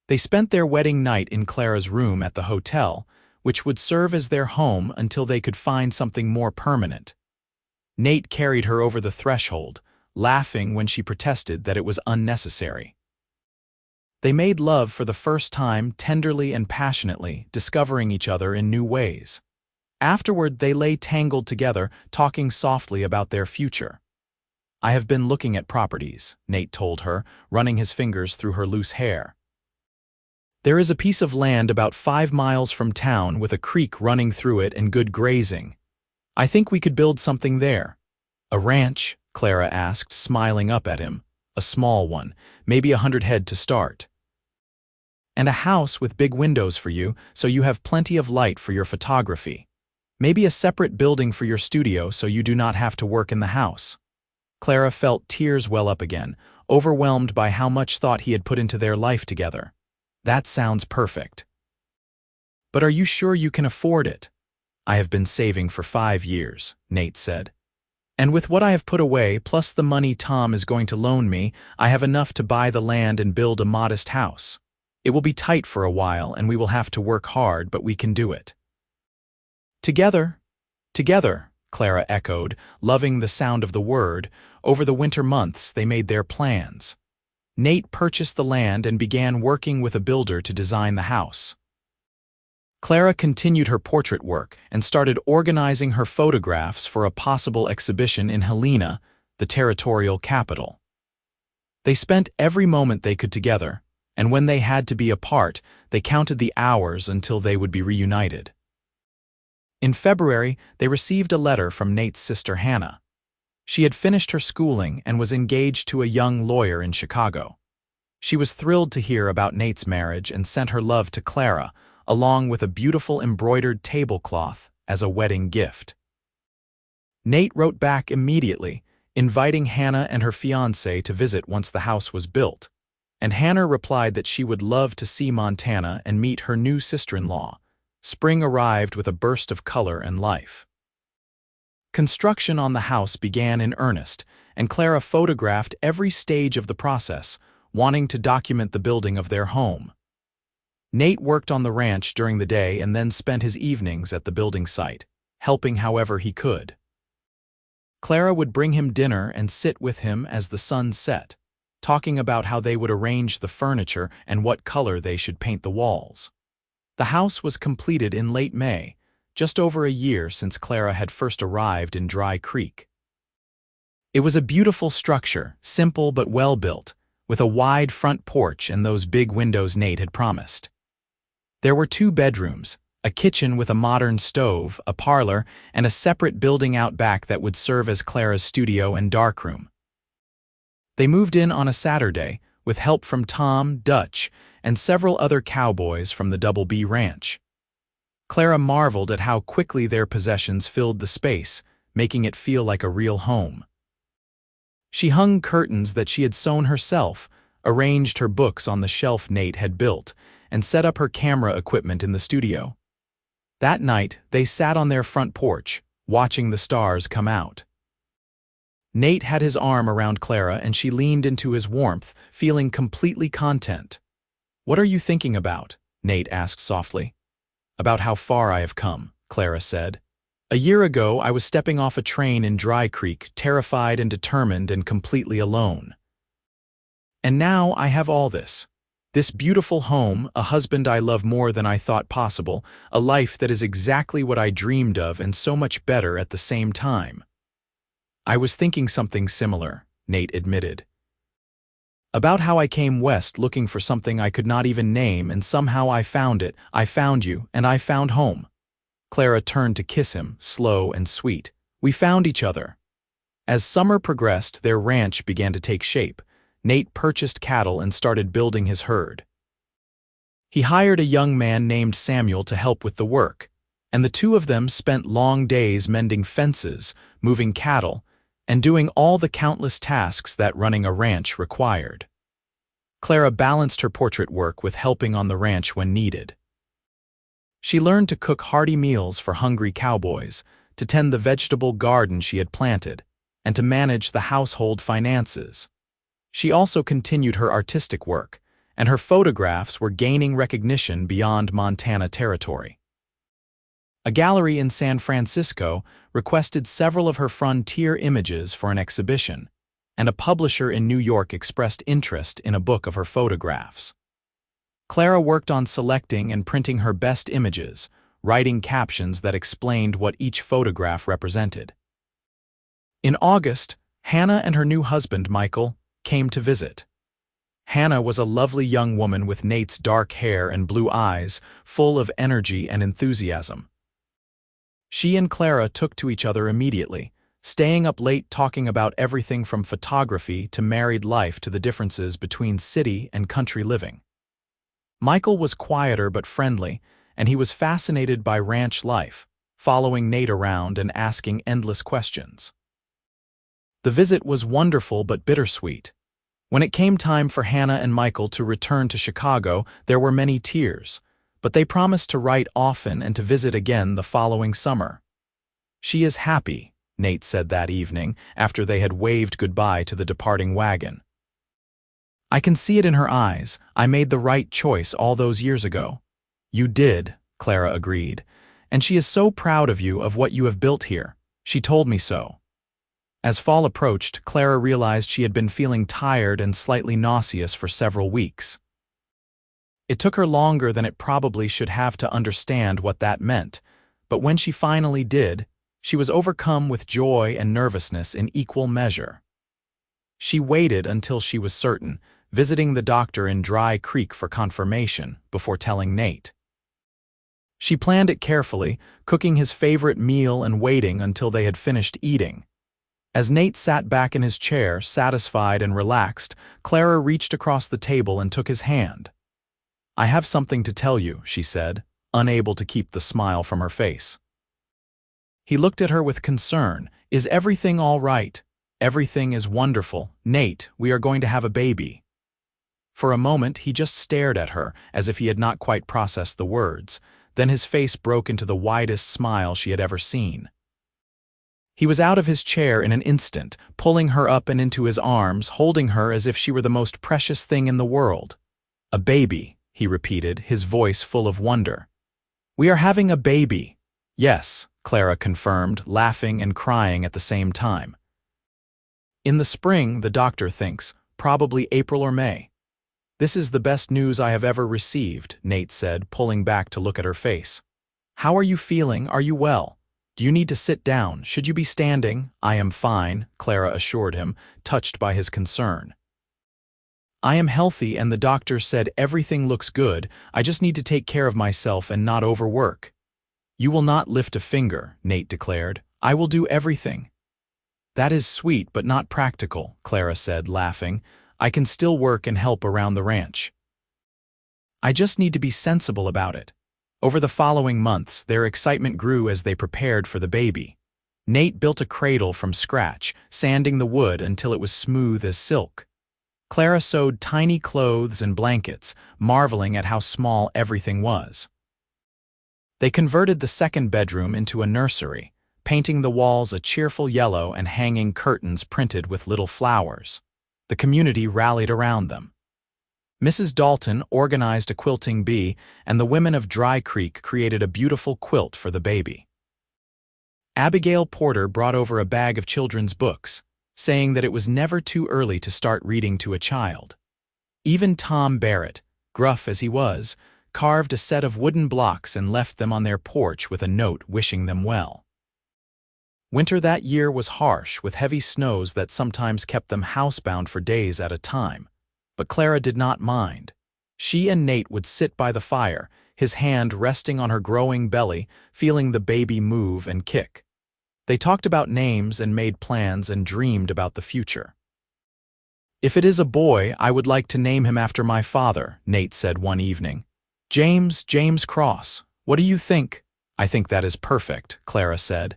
They spent their wedding night in Clara's room at the hotel, which would serve as their home until they could find something more permanent. Nate carried her over the threshold, laughing when she protested that it was unnecessary. They made love for the first time tenderly and passionately, discovering each other in new ways. Afterward, they lay tangled together, talking softly about their future. "I have been looking at properties," Nate told her, running his fingers through her loose hair. "There is a piece of land about 5 miles from town with a creek running through it and good grazing. I think we could build something there." "A ranch?" Clara asked, smiling up at him. "A small one, maybe 100 head to start. And a house with big windows for you, so you have plenty of light for your photography. Maybe a separate building for your studio so you do not have to work in the house." Clara felt tears well up again, overwhelmed by how much thought he had put into their life together. "That sounds perfect." "But are you sure you can afford it?" "I have been saving for 5 years, Nate said. "And with what I have put away, plus the money Tom is going to loan me, I have enough to buy the land and build a modest house. It will be tight for a while and we will have to work hard, but we can do it." "Together, together," Clara echoed, loving the sound of the word. Over the winter months, they made their plans. Nate purchased the land and began working with a builder to design the house. Clara continued her portrait work and started organizing her photographs for a possible exhibition in Helena, the territorial capital. They spent every moment they could together, and when they had to be apart, they counted the hours until they would be reunited. In February, they received a letter from Nate's sister Hannah. She had finished her schooling and was engaged to a young lawyer in Chicago. She was thrilled to hear about Nate's marriage and sent her love to Clara, along with a beautiful embroidered tablecloth as a wedding gift. Nate wrote back immediately, inviting Hannah and her fiancé to visit once the house was built, and Hannah replied that she would love to see Montana and meet her new sister-in-law. Spring arrived with a burst of color and life. Construction on the house began in earnest, and Clara photographed every stage of the process, wanting to document the building of their home. Nate worked on the ranch during the day and then spent his evenings at the building site, helping however he could. Clara would bring him dinner and sit with him as the sun set, talking about how they would arrange the furniture and what color they should paint the walls. The house was completed in late May, just over a year since Clara had first arrived in Dry Creek. It was a beautiful structure, simple but well-built, with a wide front porch and those big windows Nate had promised. There were 2 bedrooms, a kitchen with a modern stove, a parlor, and a separate building out back that would serve as Clara's studio and darkroom. They moved in on a Saturday, with help from Tom, Dutch, and several other cowboys from the Double B Ranch. Clara marveled at how quickly their possessions filled the space, making it feel like a real home. She hung curtains that she had sewn herself, arranged her books on the shelf Nate had built, and set up her camera equipment in the studio. That night, they sat on their front porch, watching the stars come out. Nate had his arm around Clara and she leaned into his warmth, feeling completely content. "What are you thinking about?" Nate asked softly. "About how far I have come," Clara said. "A year ago, I was stepping off a train in Dry Creek, terrified and determined and completely alone. And now I have all this. This beautiful home, a husband I love more than I thought possible, a life that is exactly what I dreamed of and so much better at the same time." "I was thinking something similar," Nate admitted. "About how I came west looking for something I could not even name, and somehow I found it, I found you, and I found home." Clara turned to kiss him, slow and sweet. "We found each other." As summer progressed, their ranch began to take shape. Nate purchased cattle and started building his herd. He hired a young man named Samuel to help with the work, and the two of them spent long days mending fences, moving cattle, and doing all the countless tasks that running a ranch required. Clara balanced her portrait work with helping on the ranch when needed. She learned to cook hearty meals for hungry cowboys, to tend the vegetable garden she had planted, and to manage the household finances. She also continued her artistic work, and her photographs were gaining recognition beyond Montana territory. A gallery in San Francisco requested several of her frontier images for an exhibition, and a publisher in New York expressed interest in a book of her photographs. Clara worked on selecting and printing her best images, writing captions that explained what each photograph represented. In August, Hannah and her new husband, Michael, came to visit. Hannah was a lovely young woman with Nate's dark hair and blue eyes, full of energy and enthusiasm. She and Clara took to each other immediately, staying up late talking about everything from photography to married life to the differences between city and country living. Michael was quieter but friendly, and he was fascinated by ranch life, following Nate around and asking endless questions. The visit was wonderful but bittersweet. When it came time for Hannah and Michael to return to Chicago, there were many tears, but they promised to write often and to visit again the following summer. "She is happy," Nate said that evening, after they had waved goodbye to the departing wagon. "I can see it in her eyes. I made the right choice all those years ago." "You did," Clara agreed, "and she is so proud of you, of what you have built here. She told me so." As fall approached, Clara realized she had been feeling tired and slightly nauseous for several weeks. It took her longer than it probably should have to understand what that meant, but when she finally did, she was overcome with joy and nervousness in equal measure. She waited until she was certain, visiting the doctor in Dry Creek for confirmation, before telling Nate. She planned it carefully, cooking his favorite meal and waiting until they had finished eating. As Nate sat back in his chair, satisfied and relaxed, Clara reached across the table and took his hand. "I have something to tell you," she said, unable to keep the smile from her face. He looked at her with concern. "Is everything all right?" "Everything is wonderful. Nate, we are going to have a baby." For a moment, he just stared at her, as if he had not quite processed the words. Then his face broke into the widest smile she had ever seen. He was out of his chair in an instant, pulling her up and into his arms, holding her as if she were the most precious thing in the world. "A baby," he repeated, his voice full of wonder. "We are having a baby." "Yes," Clara confirmed, laughing and crying at the same time. "In the spring, the doctor thinks, probably April or May." "This is the best news I have ever received," Nate said, pulling back to look at her face. "How are you feeling? Are you well? Do you need to sit down? Should you be standing?" "I am fine," Clara assured him, touched by his concern. "I am healthy and the doctor said everything looks good. I just need to take care of myself and not overwork." "You will not lift a finger," Nate declared. "I will do everything." "That is sweet but not practical," Clara said, laughing. "I can still work and help around the ranch. I just need to be sensible about it." Over the following months, their excitement grew as they prepared for the baby. Nate built a cradle from scratch, sanding the wood until it was smooth as silk. Clara sewed tiny clothes and blankets, marveling at how small everything was. They converted the second bedroom into a nursery, painting the walls a cheerful yellow and hanging curtains printed with little flowers. The community rallied around them. Mrs. Dalton organized a quilting bee, and the women of Dry Creek created a beautiful quilt for the baby. Abigail Porter brought over a bag of children's books, saying that it was never too early to start reading to a child. Even Tom Barrett, gruff as he was, carved a set of wooden blocks and left them on their porch with a note wishing them well. Winter that year was harsh, with heavy snows that sometimes kept them housebound for days at a time. But Clara did not mind. She and Nate would sit by the fire, his hand resting on her growing belly, feeling the baby move and kick. They talked about names and made plans and dreamed about the future. "If it is a boy, I would like to name him after my father," Nate said one evening. James Cross. What do you think?" "I think that is perfect," Clara said.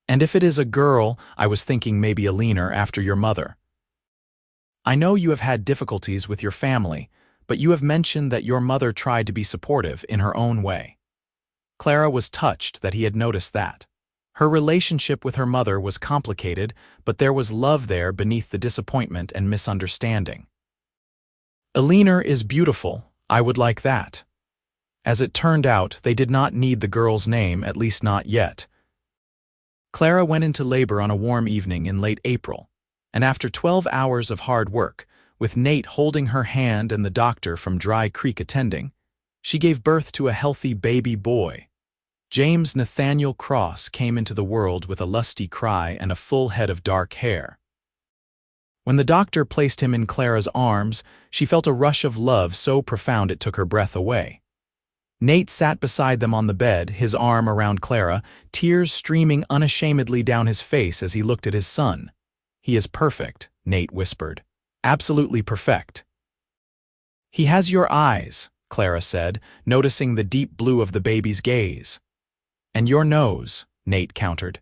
"And if it is a girl, I was thinking maybe a leaner after your mother. I know you have had difficulties with your family, but you have mentioned that your mother tried to be supportive in her own way." Clara was touched that he had noticed that. Her relationship with her mother was complicated, but there was love there beneath the disappointment and misunderstanding. "Eleanor is beautiful. I would like that." As it turned out, they did not need the girl's name, at least not yet. Clara went into labor on a warm evening in late April, and after 12 hours of hard work, with Nate holding her hand and the doctor from Dry Creek attending, she gave birth to a healthy baby boy. James Nathaniel Cross came into the world with a lusty cry and a full head of dark hair. When the doctor placed him in Clara's arms, she felt a rush of love so profound it took her breath away. Nate sat beside them on the bed, his arm around Clara, tears streaming unashamedly down his face as he looked at his son. "He is perfect," Nate whispered. "Absolutely perfect." "He has your eyes," Clara said, noticing the deep blue of the baby's gaze. "And your nose," Nate countered.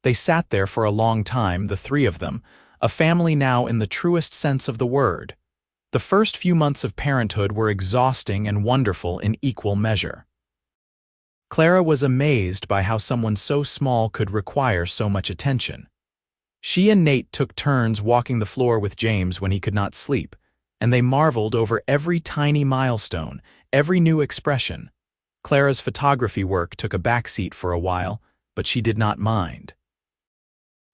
They sat there for a long time, the three of them, a family now in the truest sense of the word. The first few months of parenthood were exhausting and wonderful in equal measure. Clara was amazed by how someone so small could require so much attention. She and Nate took turns walking the floor with James when he could not sleep, and they marveled over every tiny milestone, every new expression. Clara's photography work took a backseat for a while, but she did not mind.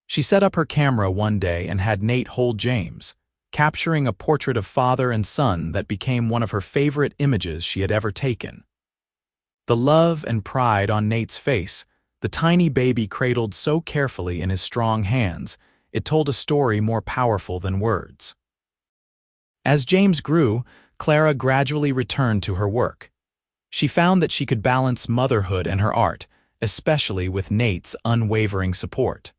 She set up her camera one day and had Nate hold James, capturing a portrait of father and son that became one of her favorite images she had ever taken. The love and pride on Nate's face, the tiny baby cradled so carefully in his strong hands, it told a story more powerful than words. As James grew, Clara gradually returned to her work. She found that she could balance motherhood and her art, especially with Nate's unwavering support.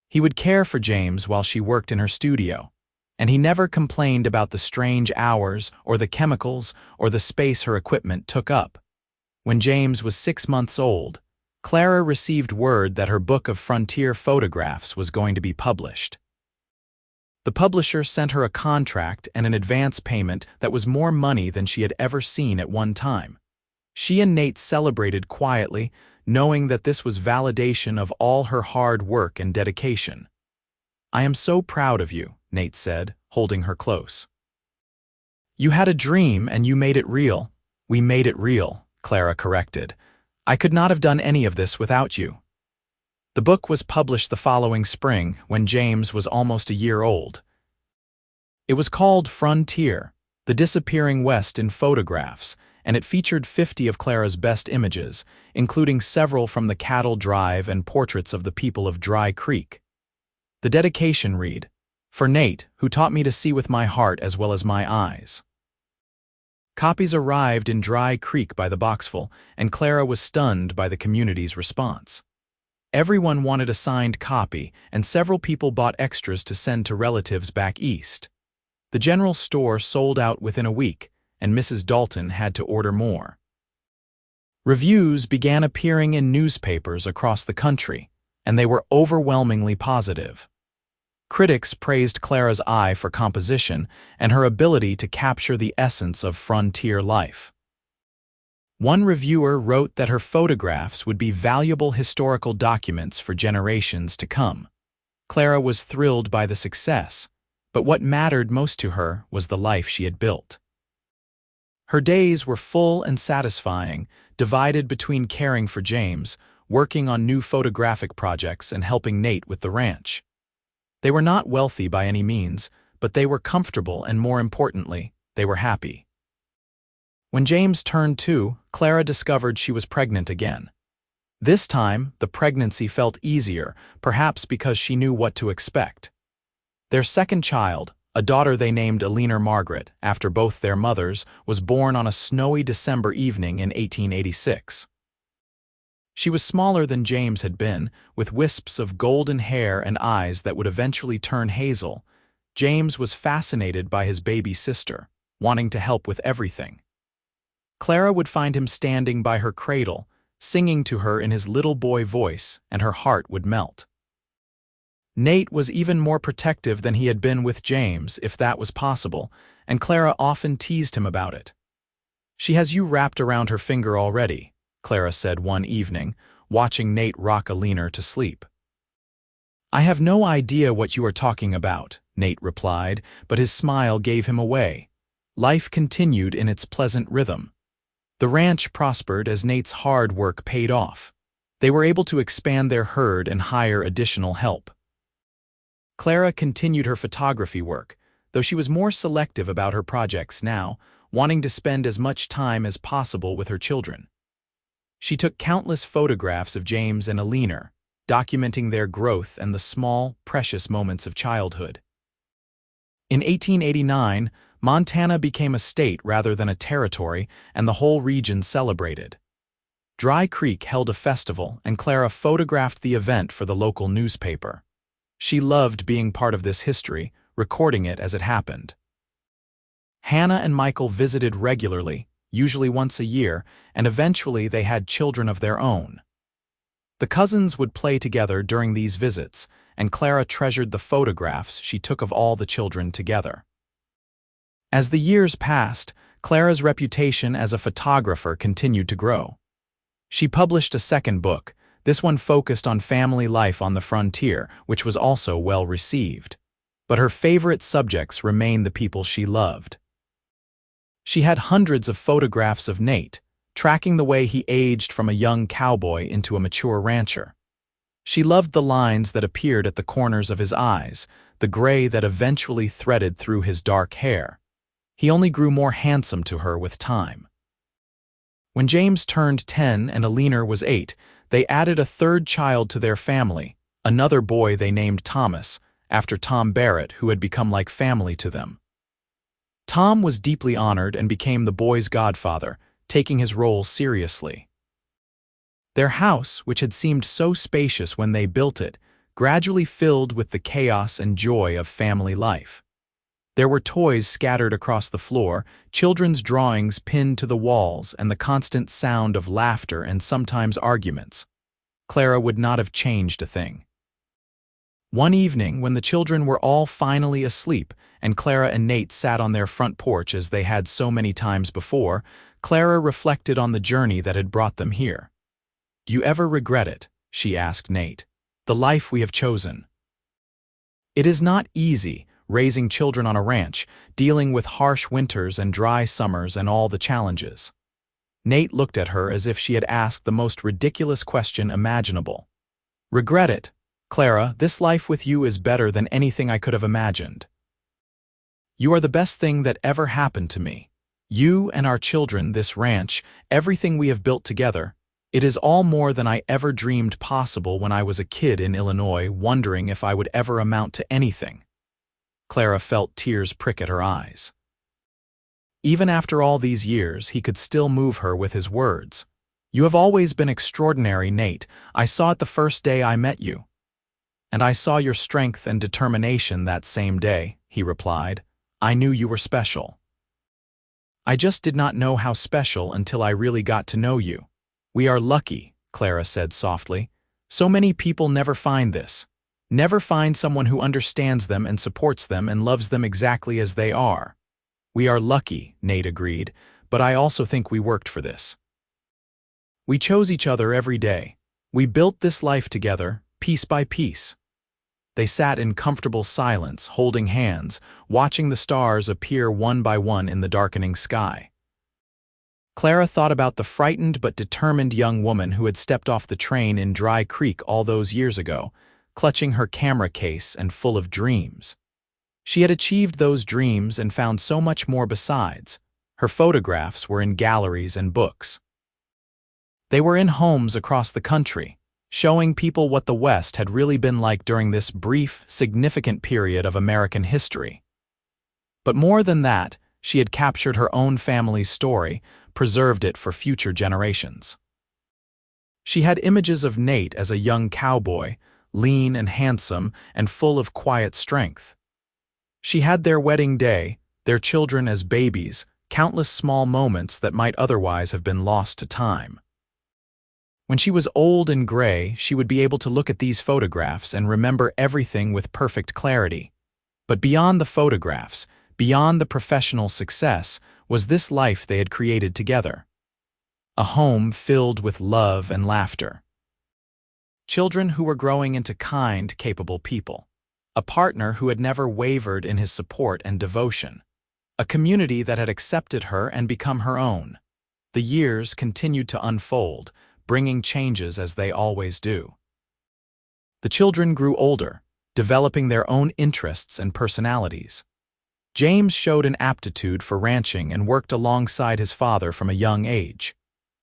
He would care for James while she worked in her studio, and he never complained about the strange hours or the chemicals or the space her equipment took up. When James was 6 months old, Clara received word that her book of frontier photographs was going to be published. The publisher sent her a contract and an advance payment that was more money than she had ever seen at one time. She and Nate celebrated quietly, knowing that this was validation of all her hard work and dedication. "I am so proud of you," Nate said, holding her close. "You had a dream and you made it real." "We made it real," Clara corrected. "I could not have done any of this without you." The book was published the following spring, when James was almost a year old. It was called Frontier, The Disappearing West in Photographs, and it featured 50 of Clara's best images, including several from the cattle drive and portraits of the people of Dry Creek. The dedication read, "For Nate, who taught me to see with my heart as well as my eyes." Copies arrived in Dry Creek by the boxful, and Clara was stunned by the community's response. Everyone wanted a signed copy, and several people bought extras to send to relatives back east. The general store sold out within a week, and Mrs. Dalton had to order more. Reviews began appearing in newspapers across the country, and they were overwhelmingly positive. Critics praised Clara's eye for composition and her ability to capture the essence of frontier life. One reviewer wrote that her photographs would be valuable historical documents for generations to come. Clara was thrilled by the success, but what mattered most to her was the life she had built. Her days were full and satisfying, divided between caring for James, working on new photographic projects, and helping Nate with the ranch. They were not wealthy by any means, but they were comfortable and, more importantly, they were happy. When James turned 2, Clara discovered she was pregnant again. This time, the pregnancy felt easier, perhaps because she knew what to expect. Their second child, a daughter they named Alina Margaret, after both their mothers, was born on a snowy December evening in 1886. She was smaller than James had been, with wisps of golden hair and eyes that would eventually turn hazel. James was fascinated by his baby sister, wanting to help with everything. Clara would find him standing by her cradle, singing to her in his little boy voice, and her heart would melt. Nate was even more protective than he had been with James, if that was possible, and Clara often teased him about it. "She has you wrapped around her finger already," Clara said one evening, watching Nate rock Alina to sleep. "I have no idea what you are talking about," Nate replied, but his smile gave him away. Life continued in its pleasant rhythm. The ranch prospered as Nate's hard work paid off. They were able to expand their herd and hire additional help. Clara continued her photography work, though she was more selective about her projects now, wanting to spend as much time as possible with her children. She took countless photographs of James and Alina, documenting their growth and the small, precious moments of childhood. In 1889, Montana became a state rather than a territory, and the whole region celebrated. Dry Creek held a festival, and Clara photographed the event for the local newspaper. She loved being part of this history, recording it as it happened. Hannah and Michael visited regularly, usually once a year, and eventually they had children of their own. The cousins would play together during these visits, and Clara treasured the photographs she took of all the children together. As the years passed, Clara's reputation as a photographer continued to grow. She published a second book, this one focused on family life on the frontier, which was also well received. But her favorite subjects remained the people she loved. She had hundreds of photographs of Nate, tracking the way he aged from a young cowboy into a mature rancher. She loved the lines that appeared at the corners of his eyes, the gray that eventually threaded through his dark hair. He only grew more handsome to her with time. When James turned 10 and Alina was 8, they added a third child to their family, another boy they named Thomas, after Tom Barrett, who had become like family to them. Tom was deeply honored and became the boy's godfather, taking his role seriously. Their house, which had seemed so spacious when they built it, gradually filled with the chaos and joy of family life. There were toys scattered across the floor, children's drawings pinned to the walls, and the constant sound of laughter and sometimes arguments. Clara would not have changed a thing. One evening, when the children were all finally asleep and Clara and Nate sat on their front porch as they had so many times before, Clara reflected on the journey that had brought them here. "Do you ever regret it?" she asked Nate. "The life we have chosen." It is not easy, raising children on a ranch, dealing with harsh winters and dry summers and all the challenges. Nate looked at her as if she had asked the most ridiculous question imaginable. "Regret it? Clara, this life with you is better than anything I could have imagined. You are the best thing that ever happened to me. You and our children, this ranch, everything we have built together. It is all more than I ever dreamed possible when I was a kid in Illinois, wondering if I would ever amount to anything." Clara felt tears prick at her eyes. Even after all these years, he could still move her with his words. "You have always been extraordinary, Nate. I saw it the first day I met you." "And I saw your strength and determination that same day," he replied. "I knew you were special. I just did not know how special until I really got to know you." "We are lucky," Clara said softly. So many people never find this. Never find someone who understands them and supports them and loves them exactly as they are. We are lucky, Nate agreed, but I also think we worked for this. We chose each other every day. We built this life together, piece by piece. They sat in comfortable silence, holding hands, watching the stars appear one by one in the darkening sky. Clara thought about the frightened but determined young woman who had stepped off the train in Dry Creek all those years ago, clutching her camera case and full of dreams. She had achieved those dreams and found so much more besides. Her photographs were in galleries and books. They were in homes across the country, showing people what the West had really been like during this brief, significant period of American history. But more than that, she had captured her own family's story, preserved it for future generations. She had images of Nate as a young cowboy, lean and handsome and full of quiet strength. She had their wedding day, their children as babies, countless small moments that might otherwise have been lost to time. When she was old and gray, she would be able to look at these photographs and remember everything with perfect clarity. But beyond the photographs, beyond the professional success, was this life they had created together. A home filled with love and laughter. Children who were growing into kind, capable people. A partner who had never wavered in his support and devotion. A community that had accepted her and become her own. The years continued to unfold, bringing changes as they always do. The children grew older, developing their own interests and personalities. James showed an aptitude for ranching and worked alongside his father from a young age.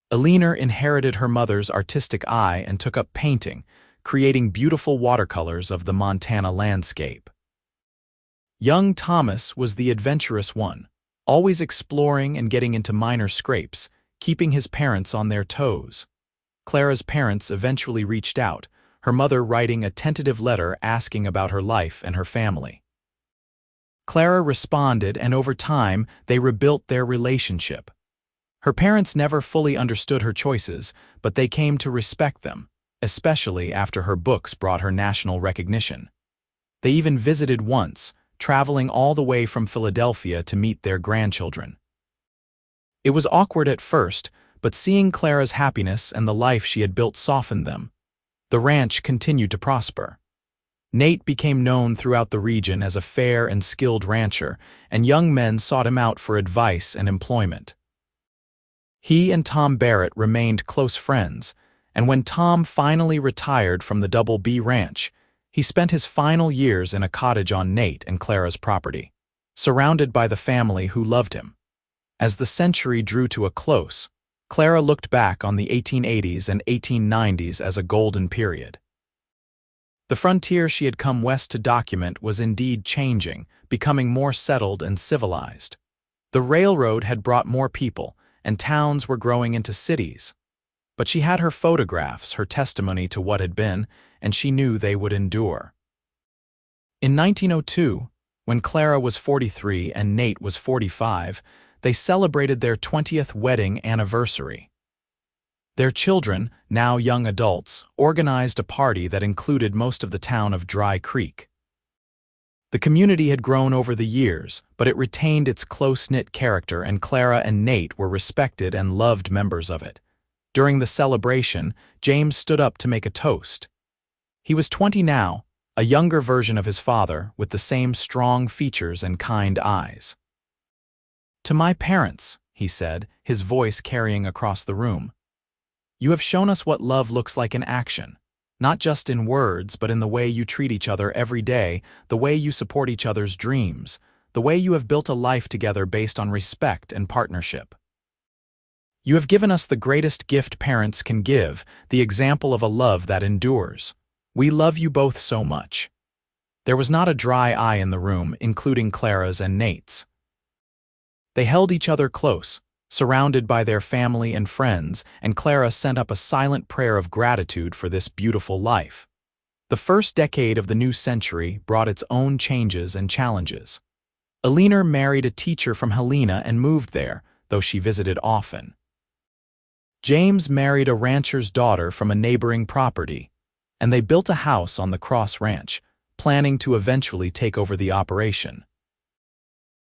Eleanor inherited her mother's artistic eye and took up painting, creating beautiful watercolors of the Montana landscape. Young Thomas was the adventurous one, always exploring and getting into minor scrapes, keeping his parents on their toes. Clara's parents eventually reached out, her mother writing a tentative letter asking about her life and her family. Clara responded, and over time, they rebuilt their relationship. Her parents never fully understood her choices, but they came to respect them, especially after her books brought her national recognition. They even visited once, traveling all the way from Philadelphia to meet their grandchildren. It was awkward at first, but seeing Clara's happiness and the life she had built softened them. The ranch continued to prosper. Nate became known throughout the region as a fair and skilled rancher, and young men sought him out for advice and employment. He and Tom Barrett remained close friends, and when Tom finally retired from the Double B Ranch, he spent his final years in a cottage on Nate and Clara's property, surrounded by the family who loved him. As the century drew to a close, Clara looked back on the 1880s and 1890s as a golden period. The frontier she had come west to document was indeed changing, becoming more settled and civilized. The railroad had brought more people, and towns were growing into cities. But she had her photographs, her testimony to what had been, and she knew they would endure. In 1902, when Clara was 43 and Nate was 45, they celebrated their 20th wedding anniversary. Their children, now young adults, organized a party that included most of the town of Dry Creek. The community had grown over the years, but it retained its close-knit character, and Clara and Nate were respected and loved members of it. During the celebration, James stood up to make a toast. He was 20 now, a younger version of his father, with the same strong features and kind eyes. "To my parents," he said, his voice carrying across the room. "You have shown us what love looks like in action, not just in words, but in the way you treat each other every day, the way you support each other's dreams, the way you have built a life together based on respect and partnership. You have given us the greatest gift parents can give, the example of a love that endures. We love you both so much." There was not a dry eye in the room, including Clara's and Nate's. They held each other close, surrounded by their family and friends, and Clara sent up a silent prayer of gratitude for this beautiful life. The first decade of the new century brought its own changes and challenges. Eleanor married a teacher from Helena and moved there, though she visited often. James married a rancher's daughter from a neighboring property, and they built a house on the Cross Ranch, planning to eventually take over the operation.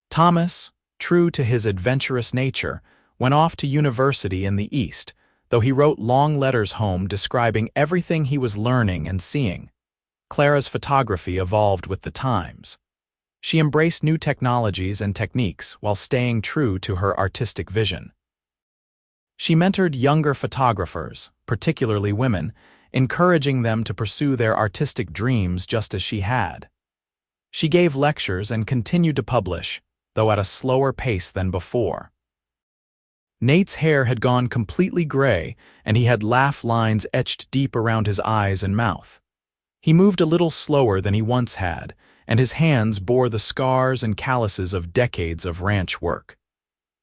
Thomas, true to his adventurous nature, went off to university in the East, though he wrote long letters home describing everything he was learning and seeing. Clara's photography evolved with the times. She embraced new technologies and techniques while staying true to her artistic vision. She mentored younger photographers, particularly women, encouraging them to pursue their artistic dreams just as she had. She gave lectures and continued to publish, though at a slower pace than before. Nate's hair had gone completely gray, and he had laugh lines etched deep around his eyes and mouth. He moved a little slower than he once had, and his hands bore the scars and calluses of decades of ranch work.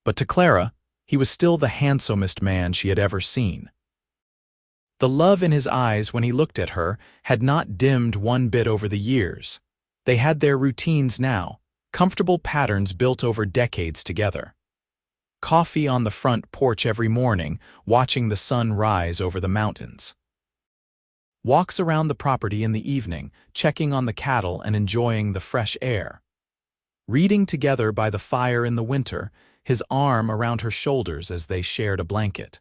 But to Clara, he was still the handsomest man she had ever seen. The love in his eyes when he looked at her had not dimmed one bit over the years. They had their routines now, comfortable patterns built over decades together. Coffee on the front porch every morning, watching the sun rise over the mountains. Walks around the property in the evening, checking on the cattle and enjoying the fresh air. Reading together by the fire in the winter, his arm around her shoulders as they shared a blanket.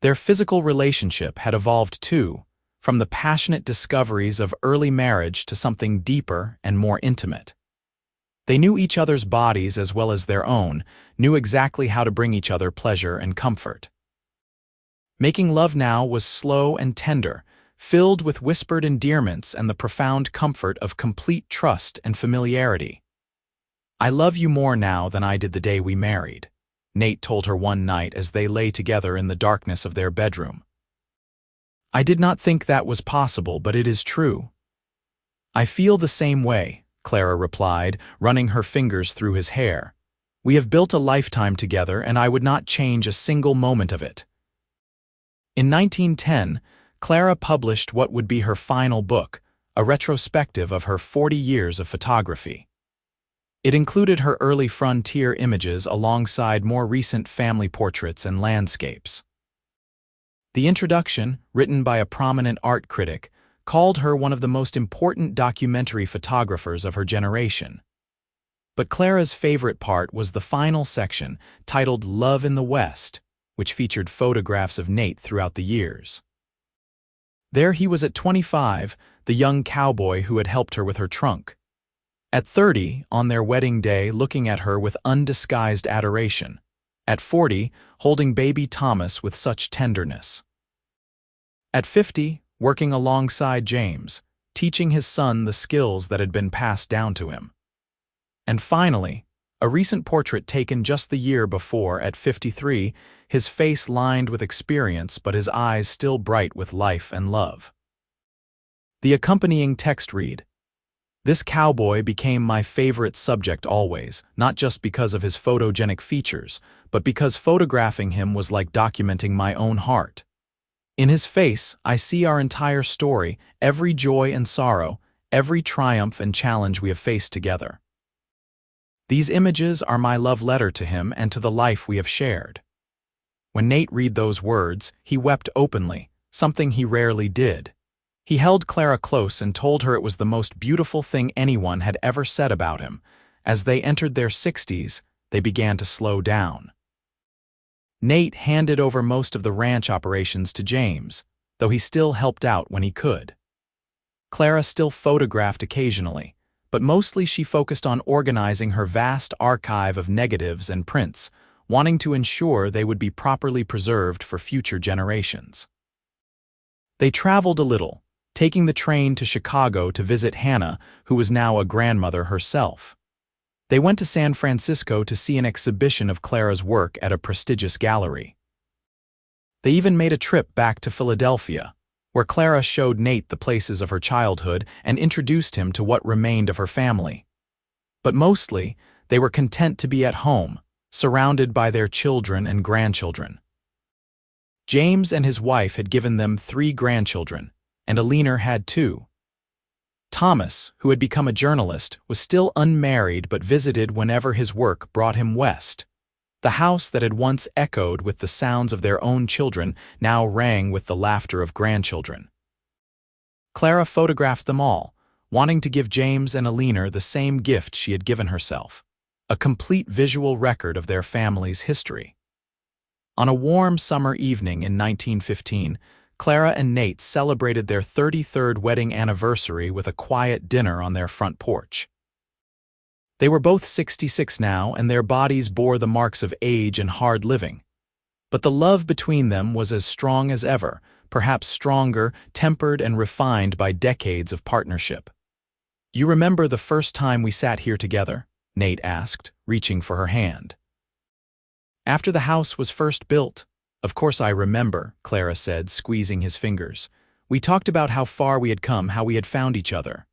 Their physical relationship had evolved too, from the passionate discoveries of early marriage to something deeper and more intimate. They knew each other's bodies as well as their own, knew exactly how to bring each other pleasure and comfort. Making love now was slow and tender, filled with whispered endearments and the profound comfort of complete trust and familiarity. "I love you more now than I did the day we married," Nate told her one night as they lay together in the darkness of their bedroom. "I did not think that was possible, but it is true." "I feel the same way," Clara replied, running her fingers through his hair. "We have built a lifetime together, and I would not change a single moment of it." In 1910, Clara published what would be her final book, a retrospective of her 40 years of photography. It included her early frontier images alongside more recent family portraits and landscapes. The introduction, written by a prominent art critic, called her one of the most important documentary photographers of her generation. But Clara's favorite part was the final section, titled Love in the West, which featured photographs of Nate throughout the years. There he was at 25, the young cowboy who had helped her with her trunk. At 30, on their wedding day, looking at her with undisguised adoration. At 40, holding baby Thomas with such tenderness. At 50, working alongside James, teaching his son the skills that had been passed down to him. And finally, a recent portrait taken just the year before, at 53, his face lined with experience but his eyes still bright with life and love. The accompanying text read, "This cowboy became my favorite subject always, not just because of his photogenic features, but because photographing him was like documenting my own heart. In his face, I see our entire story, every joy and sorrow, every triumph and challenge we have faced together. These images are my love letter to him and to the life we have shared." When Nate read those words, he wept openly, something he rarely did. He held Clara close and told her it was the most beautiful thing anyone had ever said about him. As they entered their 60s, they began to slow down. Nate handed over most of the ranch operations to James, though he still helped out when he could. Clara still photographed occasionally, but mostly she focused on organizing her vast archive of negatives and prints, wanting to ensure they would be properly preserved for future generations. They traveled a little, taking the train to Chicago to visit Hannah, who was now a grandmother herself. They went to San Francisco to see an exhibition of Clara's work at a prestigious gallery. They even made a trip back to Philadelphia, where Clara showed Nate the places of her childhood and introduced him to what remained of her family. But mostly, they were content to be at home, surrounded by their children and grandchildren. James and his wife had given them 3 grandchildren, and Alina had 2. Thomas, who had become a journalist, was still unmarried but visited whenever his work brought him west. The house that had once echoed with the sounds of their own children now rang with the laughter of grandchildren. Clara photographed them all, wanting to give James and Alina the same gift she had given herself, a complete visual record of their family's history. On a warm summer evening in 1915, Clara and Nate celebrated their 33rd wedding anniversary with a quiet dinner on their front porch. They were both 66 now, and their bodies bore the marks of age and hard living. But the love between them was as strong as ever, perhaps stronger, tempered and refined by decades of partnership. "You remember the first time we sat here together?" Nate asked, reaching for her hand. "After the house was first built." "Of course I remember," Clara said, squeezing his fingers. "We talked about how far we had come, how we had found each other."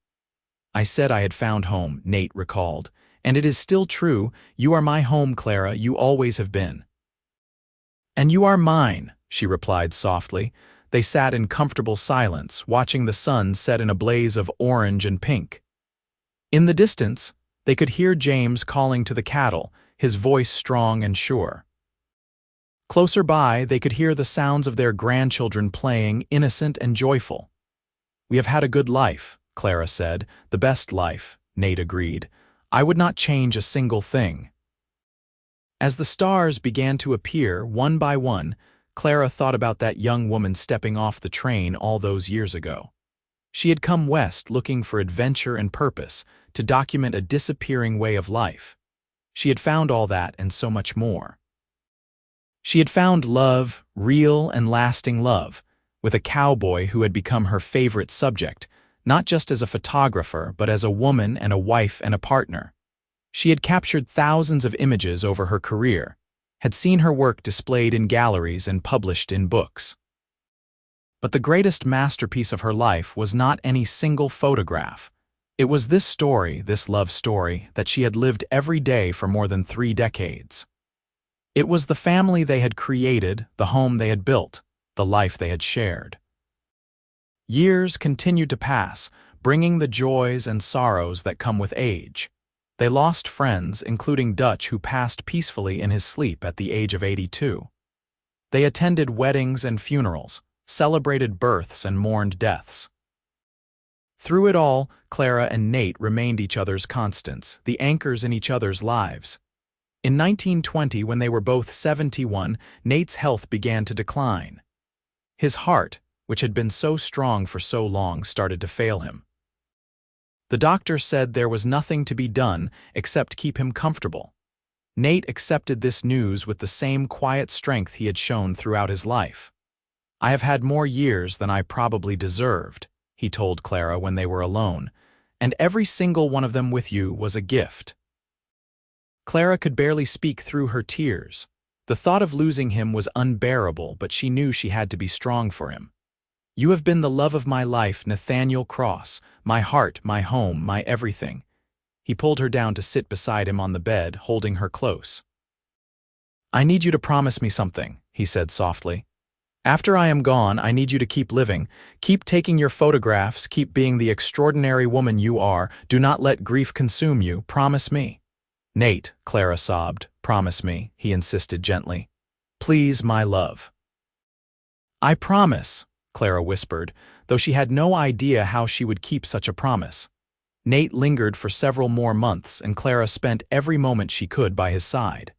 "I said I had found home," Nate recalled. "And it is still true. You are my home, Clara. You always have been." "And you are mine," she replied softly. They sat in comfortable silence, watching the sun set in a blaze of orange and pink. In the distance, they could hear James calling to the cattle, his voice strong and sure. Closer by, they could hear the sounds of their grandchildren playing, innocent and joyful. "We have had a good life," Clara said. "The best life," Nate agreed. "I would not change a single thing." As the stars began to appear, one by one, Clara thought about that young woman stepping off the train all those years ago. She had come west looking for adventure and purpose, to document a disappearing way of life. She had found all that and so much more. She had found love, real and lasting love, with a cowboy who had become her favorite subject, not just as a photographer but as a woman and a wife and a partner. She had captured thousands of images over her career, had seen her work displayed in galleries and published in books. But the greatest masterpiece of her life was not any single photograph. It was this story, this love story, that she had lived every day for more than 3 decades. It was the family they had created, the home they had built, the life they had shared. Years continued to pass, bringing the joys and sorrows that come with age. They lost friends, including Dutch, who passed peacefully in his sleep at the age of 82. They attended weddings and funerals, celebrated births and mourned deaths. Through it all, Clara and Nate remained each other's constants, the anchors in each other's lives. In 1920, when they were both 71, Nate's health began to decline. His heart, which had been so strong for so long, started to fail him. The doctor said there was nothing to be done except keep him comfortable. Nate accepted this news with the same quiet strength he had shown throughout his life. "I have had more years than I probably deserved," he told Clara when they were alone, "and every single one of them with you was a gift." Clara could barely speak through her tears. The thought of losing him was unbearable, but she knew she had to be strong for him. "You have been the love of my life, Nathaniel Cross, my heart, my home, my everything." He pulled her down to sit beside him on the bed, holding her close. "I need you to promise me something," he said softly. "After I am gone, I need you to keep living, keep taking your photographs, keep being the extraordinary woman you are. Do not let grief consume you. Promise me." "Nate," Clara sobbed, "promise me," he insisted gently. "Please, my love." "I promise," Clara whispered, though she had no idea how she would keep such a promise. Nate lingered for several more months, and Clara spent every moment she could by his side.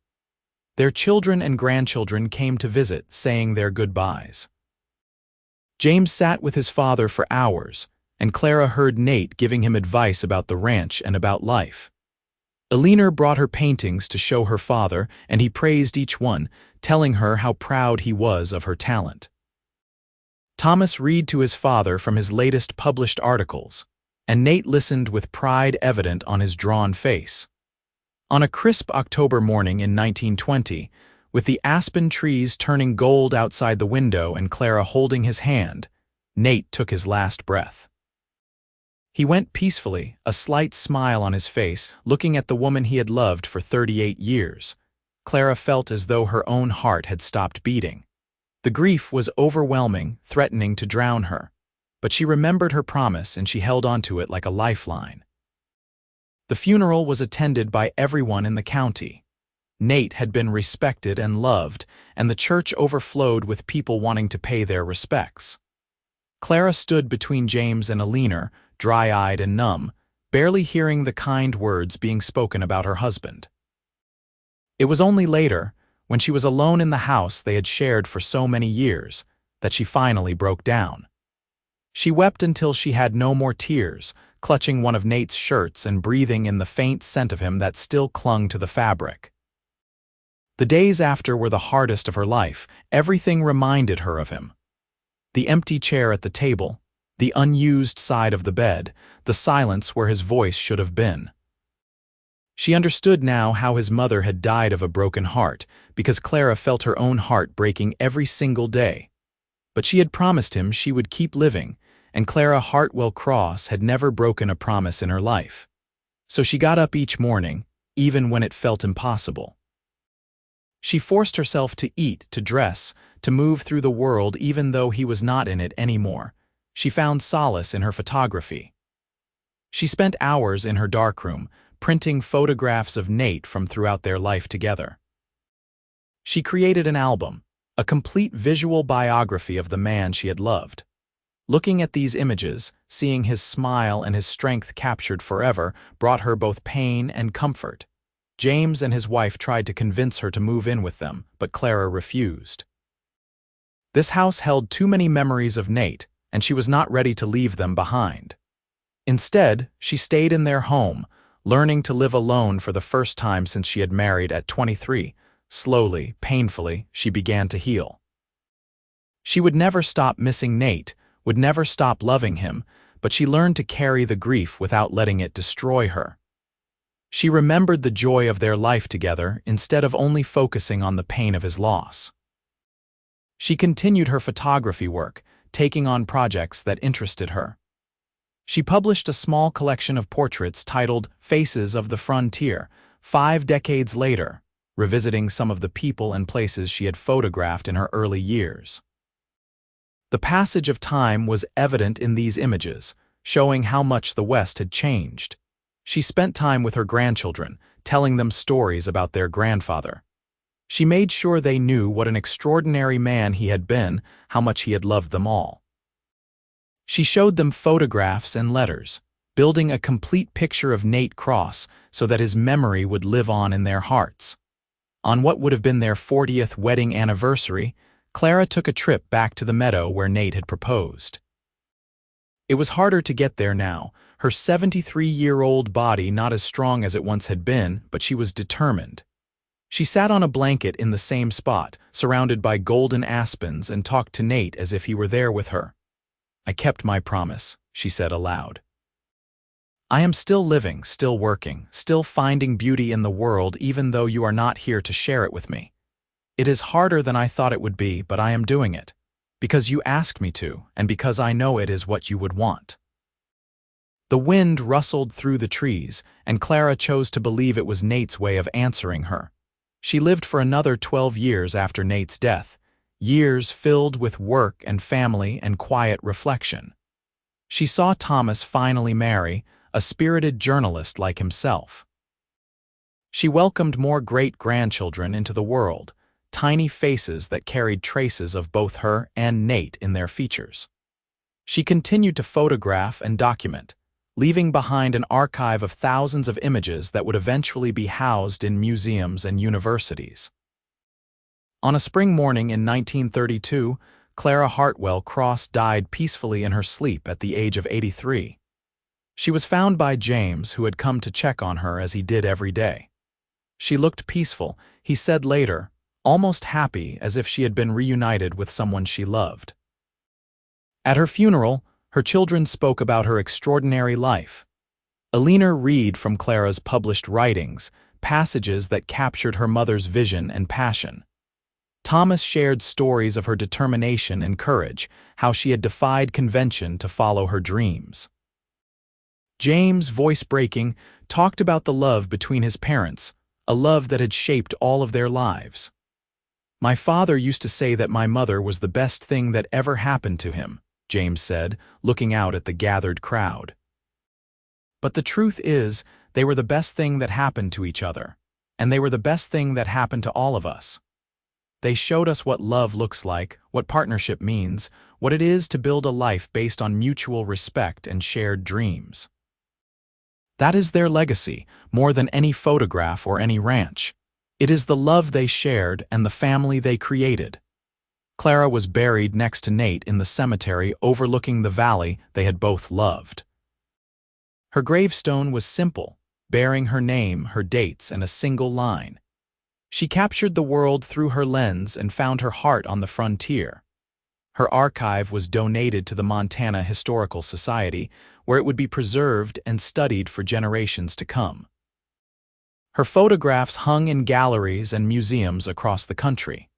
Their children and grandchildren came to visit, saying their goodbyes. James sat with his father for hours, and Clara heard Nate giving him advice about the ranch and about life. Alina brought her paintings to show her father, and he praised each one, telling her how proud he was of her talent. Thomas read to his father from his latest published articles, and Nate listened with pride evident on his drawn face. On a crisp October morning in 1920, with the aspen trees turning gold outside the window and Clara holding his hand, Nate took his last breath. He went peacefully, a slight smile on his face, looking at the woman he had loved for 38 years. Clara felt as though her own heart had stopped beating. The grief was overwhelming, threatening to drown her, but she remembered her promise and she held onto it like a lifeline. The funeral was attended by everyone in the county. Nate had been respected and loved, and the church overflowed with people wanting to pay their respects. Clara stood between James and Alina, dry-eyed and numb, barely hearing the kind words being spoken about her husband. It was only later, when she was alone in the house they had shared for so many years, that she finally broke down. She wept until she had no more tears, clutching one of Nate's shirts and breathing in the faint scent of him that still clung to the fabric. The days after were the hardest of her life. Everything reminded her of him. The empty chair at the table, the unused side of the bed, the silence where his voice should have been. She understood now how his mother had died of a broken heart, because Clara felt her own heart breaking every single day. But she had promised him she would keep living, and Clara Hartwell Cross had never broken a promise in her life. So she got up each morning, even when it felt impossible. She forced herself to eat, to dress, to move through the world even though he was not in it anymore. She found solace in her photography. She spent hours in her darkroom, printing photographs of Nate from throughout their life together. She created an album, a complete visual biography of the man she had loved. Looking at these images, seeing his smile and his strength captured forever, brought her both pain and comfort. James and his wife tried to convince her to move in with them, but Clara refused. This house held too many memories of Nate, and she was not ready to leave them behind. Instead, she stayed in their home, learning to live alone for the first time since she had married at 23. Slowly, painfully, she began to heal. She would never stop missing Nate, would never stop loving him, but she learned to carry the grief without letting it destroy her. She remembered the joy of their life together instead of only focusing on the pain of his loss. She continued her photography work, taking on projects that interested her. She published a small collection of portraits titled Faces of the Frontier, 5 decades later, revisiting some of the people and places she had photographed in her early years. The passage of time was evident in these images, showing how much the West had changed. She spent time with her grandchildren, telling them stories about their grandfather. She made sure they knew what an extraordinary man he had been, how much he had loved them all. She showed them photographs and letters, building a complete picture of Nate Cross so that his memory would live on in their hearts. On what would have been their 40th wedding anniversary, Clara took a trip back to the meadow where Nate had proposed. It was harder to get there now, her 73-year-old body not as strong as it once had been, but she was determined. She sat on a blanket in the same spot, surrounded by golden aspens, and talked to Nate as if he were there with her. "I kept my promise," she said aloud. "I am still living, still working, still finding beauty in the world even though you are not here to share it with me. It is harder than I thought it would be, but I am doing it, because you asked me to, and because I know it is what you would want." The wind rustled through the trees, and Clara chose to believe it was Nate's way of answering her. She lived for another 12 years after Nate's death, years filled with work and family and quiet reflection. She saw Thomas finally marry, a spirited journalist like himself. She welcomed more great-grandchildren into the world, tiny faces that carried traces of both her and Nate in their features. She continued to photograph and document, leaving behind an archive of thousands of images that would eventually be housed in museums and universities. On a spring morning in 1932, Clara Hartwell Cross died peacefully in her sleep at the age of 83. She was found by James, who had come to check on her as he did every day. She looked peaceful, he said later, almost happy, as if she had been reunited with someone she loved. At her funeral, her children spoke about her extraordinary life. Alina read from Clara's published writings, passages that captured her mother's vision and passion. Thomas shared stories of her determination and courage, how she had defied convention to follow her dreams. James, voice breaking, talked about the love between his parents, a love that had shaped all of their lives. "My father used to say that my mother was the best thing that ever happened to him," James said, looking out at the gathered crowd. "But the truth is, they were the best thing that happened to each other, and they were the best thing that happened to all of us. They showed us what love looks like, what partnership means, what it is to build a life based on mutual respect and shared dreams. That is their legacy, more than any photograph or any ranch. It is the love they shared and the family they created. Clara was buried next to Nate in the cemetery overlooking the valley they had both loved. Her gravestone was simple, bearing her name, her dates, and a single line. She captured the world through her lens and found her heart on the frontier. Her archive was donated to the Montana Historical Society, where it would be preserved and studied for generations to come. Her photographs hung in galleries and museums across the country.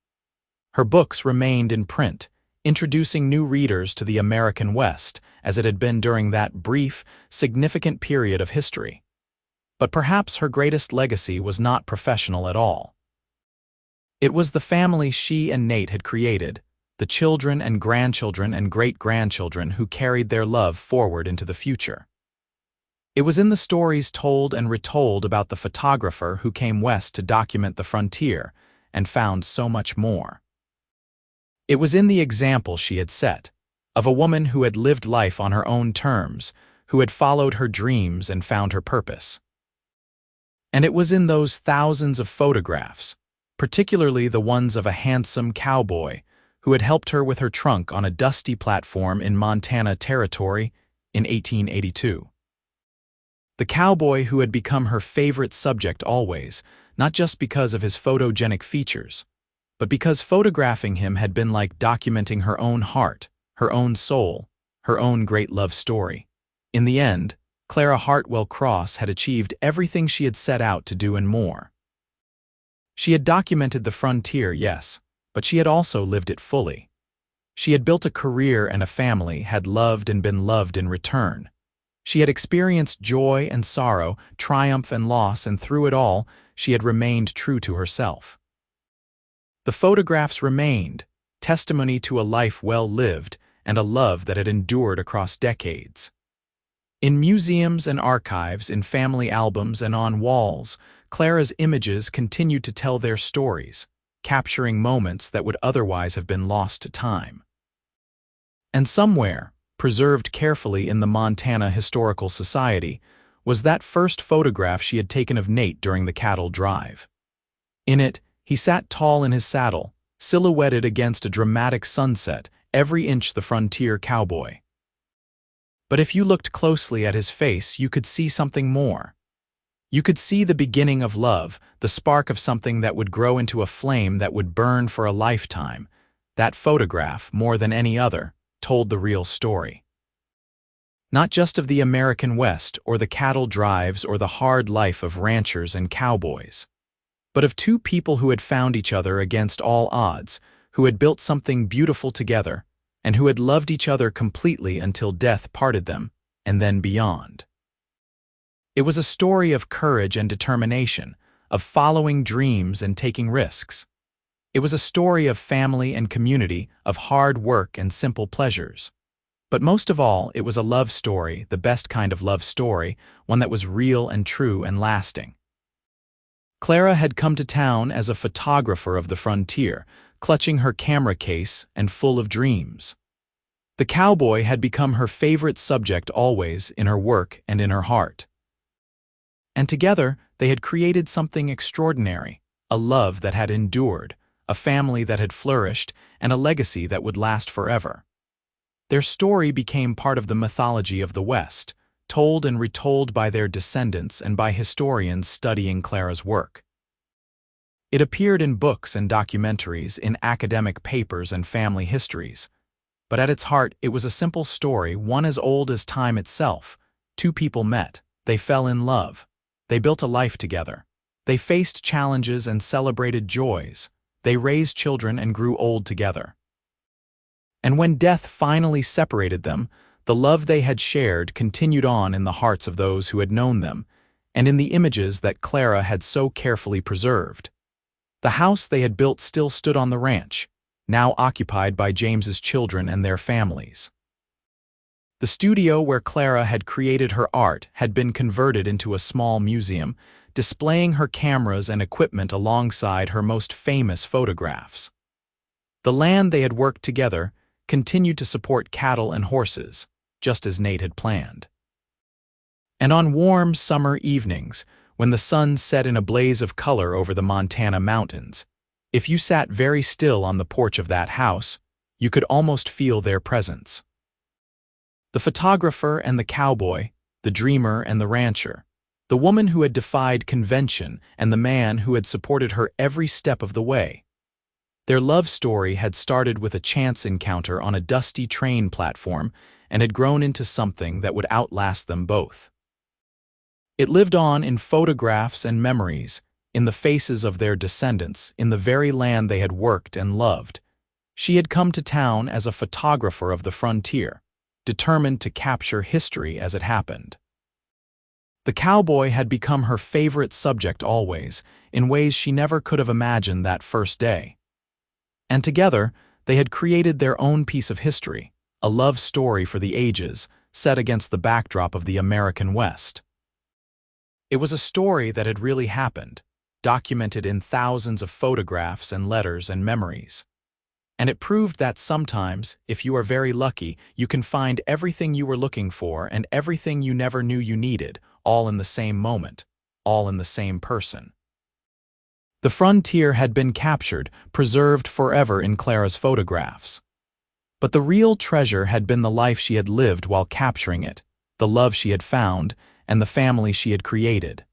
Her books remained in print, introducing new readers to the American West, as it had been during that brief, significant period of history. But perhaps her greatest legacy was not professional at all. It was the family she and Nate had created, the children and grandchildren and great-grandchildren who carried their love forward into the future. It was in the stories told and retold about the photographer who came west to document the frontier and found so much more. It was in the example she had set, of a woman who had lived life on her own terms, who had followed her dreams and found her purpose. And it was in those thousands of photographs, particularly the ones of a handsome cowboy who had helped her with her trunk on a dusty platform in Montana Territory in 1882. The cowboy who had become her favorite subject always, not just because of his photogenic features, but because photographing him had been like documenting her own heart, her own soul, her own great love story. In the end, Clara Hartwell Cross had achieved everything she had set out to do and more. She had documented the frontier, yes, but she had also lived it fully. She had built a career and a family, had loved and been loved in return. She had experienced joy and sorrow, triumph and loss, and through it all, she had remained true to herself. The photographs remained, testimony to a life well lived and a love that had endured across decades. In museums and archives, in family albums and on walls, Clara's images continued to tell their stories, capturing moments that would otherwise have been lost to time. And somewhere, preserved carefully in the Montana Historical Society, was that first photograph she had taken of Nate during the cattle drive. In it, he sat tall in his saddle, silhouetted against a dramatic sunset, every inch the frontier cowboy. But if you looked closely at his face, you could see something more. You could see the beginning of love, the spark of something that would grow into a flame that would burn for a lifetime. That photograph, more than any other, told the real story. Not just of the American West or the cattle drives or the hard life of ranchers and cowboys, but of two people who had found each other against all odds, who had built something beautiful together, and who had loved each other completely until death parted them, and then beyond. It was a story of courage and determination, of following dreams and taking risks. It was a story of family and community, of hard work and simple pleasures. But most of all, it was a love story, the best kind of love story, one that was real and true and lasting. Clara had come to town as a photographer of the frontier, clutching her camera case and full of dreams. The cowboy had become her favorite subject always in her work and in her heart. And together, they had created something extraordinary, a love that had endured, a family that had flourished, and a legacy that would last forever. Their story became part of the mythology of the West, told and retold by their descendants and by historians studying Clara's work. It appeared in books and documentaries, in academic papers and family histories. But at its heart, it was a simple story, one as old as time itself. Two people met. They fell in love. They built a life together. They faced challenges and celebrated joys. They raised children and grew old together. And when death finally separated them, the love they had shared continued on in the hearts of those who had known them, and in the images that Clara had so carefully preserved. The house they had built still stood on the ranch, now occupied by James's children and their families. The studio where Clara had created her art had been converted into a small museum, displaying her cameras and equipment alongside her most famous photographs. The land they had worked together, continued to support cattle and horses, just as Nate had planned. And on warm summer evenings, when the sun set in a blaze of color over the Montana mountains, if you sat very still on the porch of that house, you could almost feel their presence. The photographer and the cowboy, the dreamer and the rancher, the woman who had defied convention and the man who had supported her every step of the way. Their love story had started with a chance encounter on a dusty train platform and had grown into something that would outlast them both. It lived on in photographs and memories, in the faces of their descendants, in the very land they had worked and loved. She had come to town as a photographer of the frontier, determined to capture history as it happened. The cowboy had become her favorite subject always, in ways she never could have imagined that first day. And together, they had created their own piece of history, a love story for the ages, set against the backdrop of the American West. It was a story that had really happened, documented in thousands of photographs and letters and memories. And it proved that sometimes, if you are very lucky, you can find everything you were looking for and everything you never knew you needed, all in the same moment, all in the same person. The frontier had been captured, preserved forever in Clara's photographs. But the real treasure had been the life she had lived while capturing it, the love she had found, and the family she had created.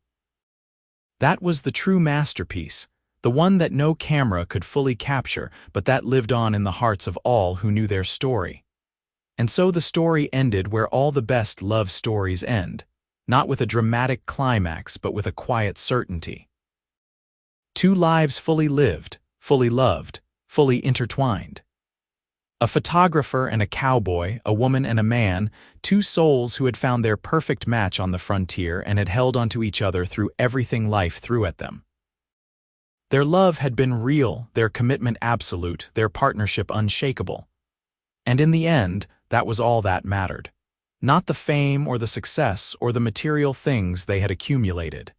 That was the true masterpiece, the one that no camera could fully capture, but that lived on in the hearts of all who knew their story. And so the story ended where all the best love stories end, not with a dramatic climax, but with a quiet certainty. Two lives fully lived, fully loved, fully intertwined. A photographer and a cowboy, a woman and a man, two souls who had found their perfect match on the frontier and had held onto each other through everything life threw at them. Their love had been real, their commitment absolute, their partnership unshakable. And in the end, that was all that mattered. Not the fame or the success or the material things they had accumulated,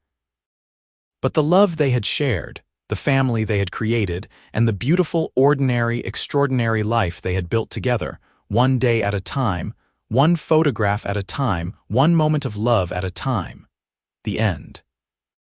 but the love they had shared, the family they had created, and the beautiful, ordinary, extraordinary life they had built together, one day at a time, one photograph at a time, one moment of love at a time. The end.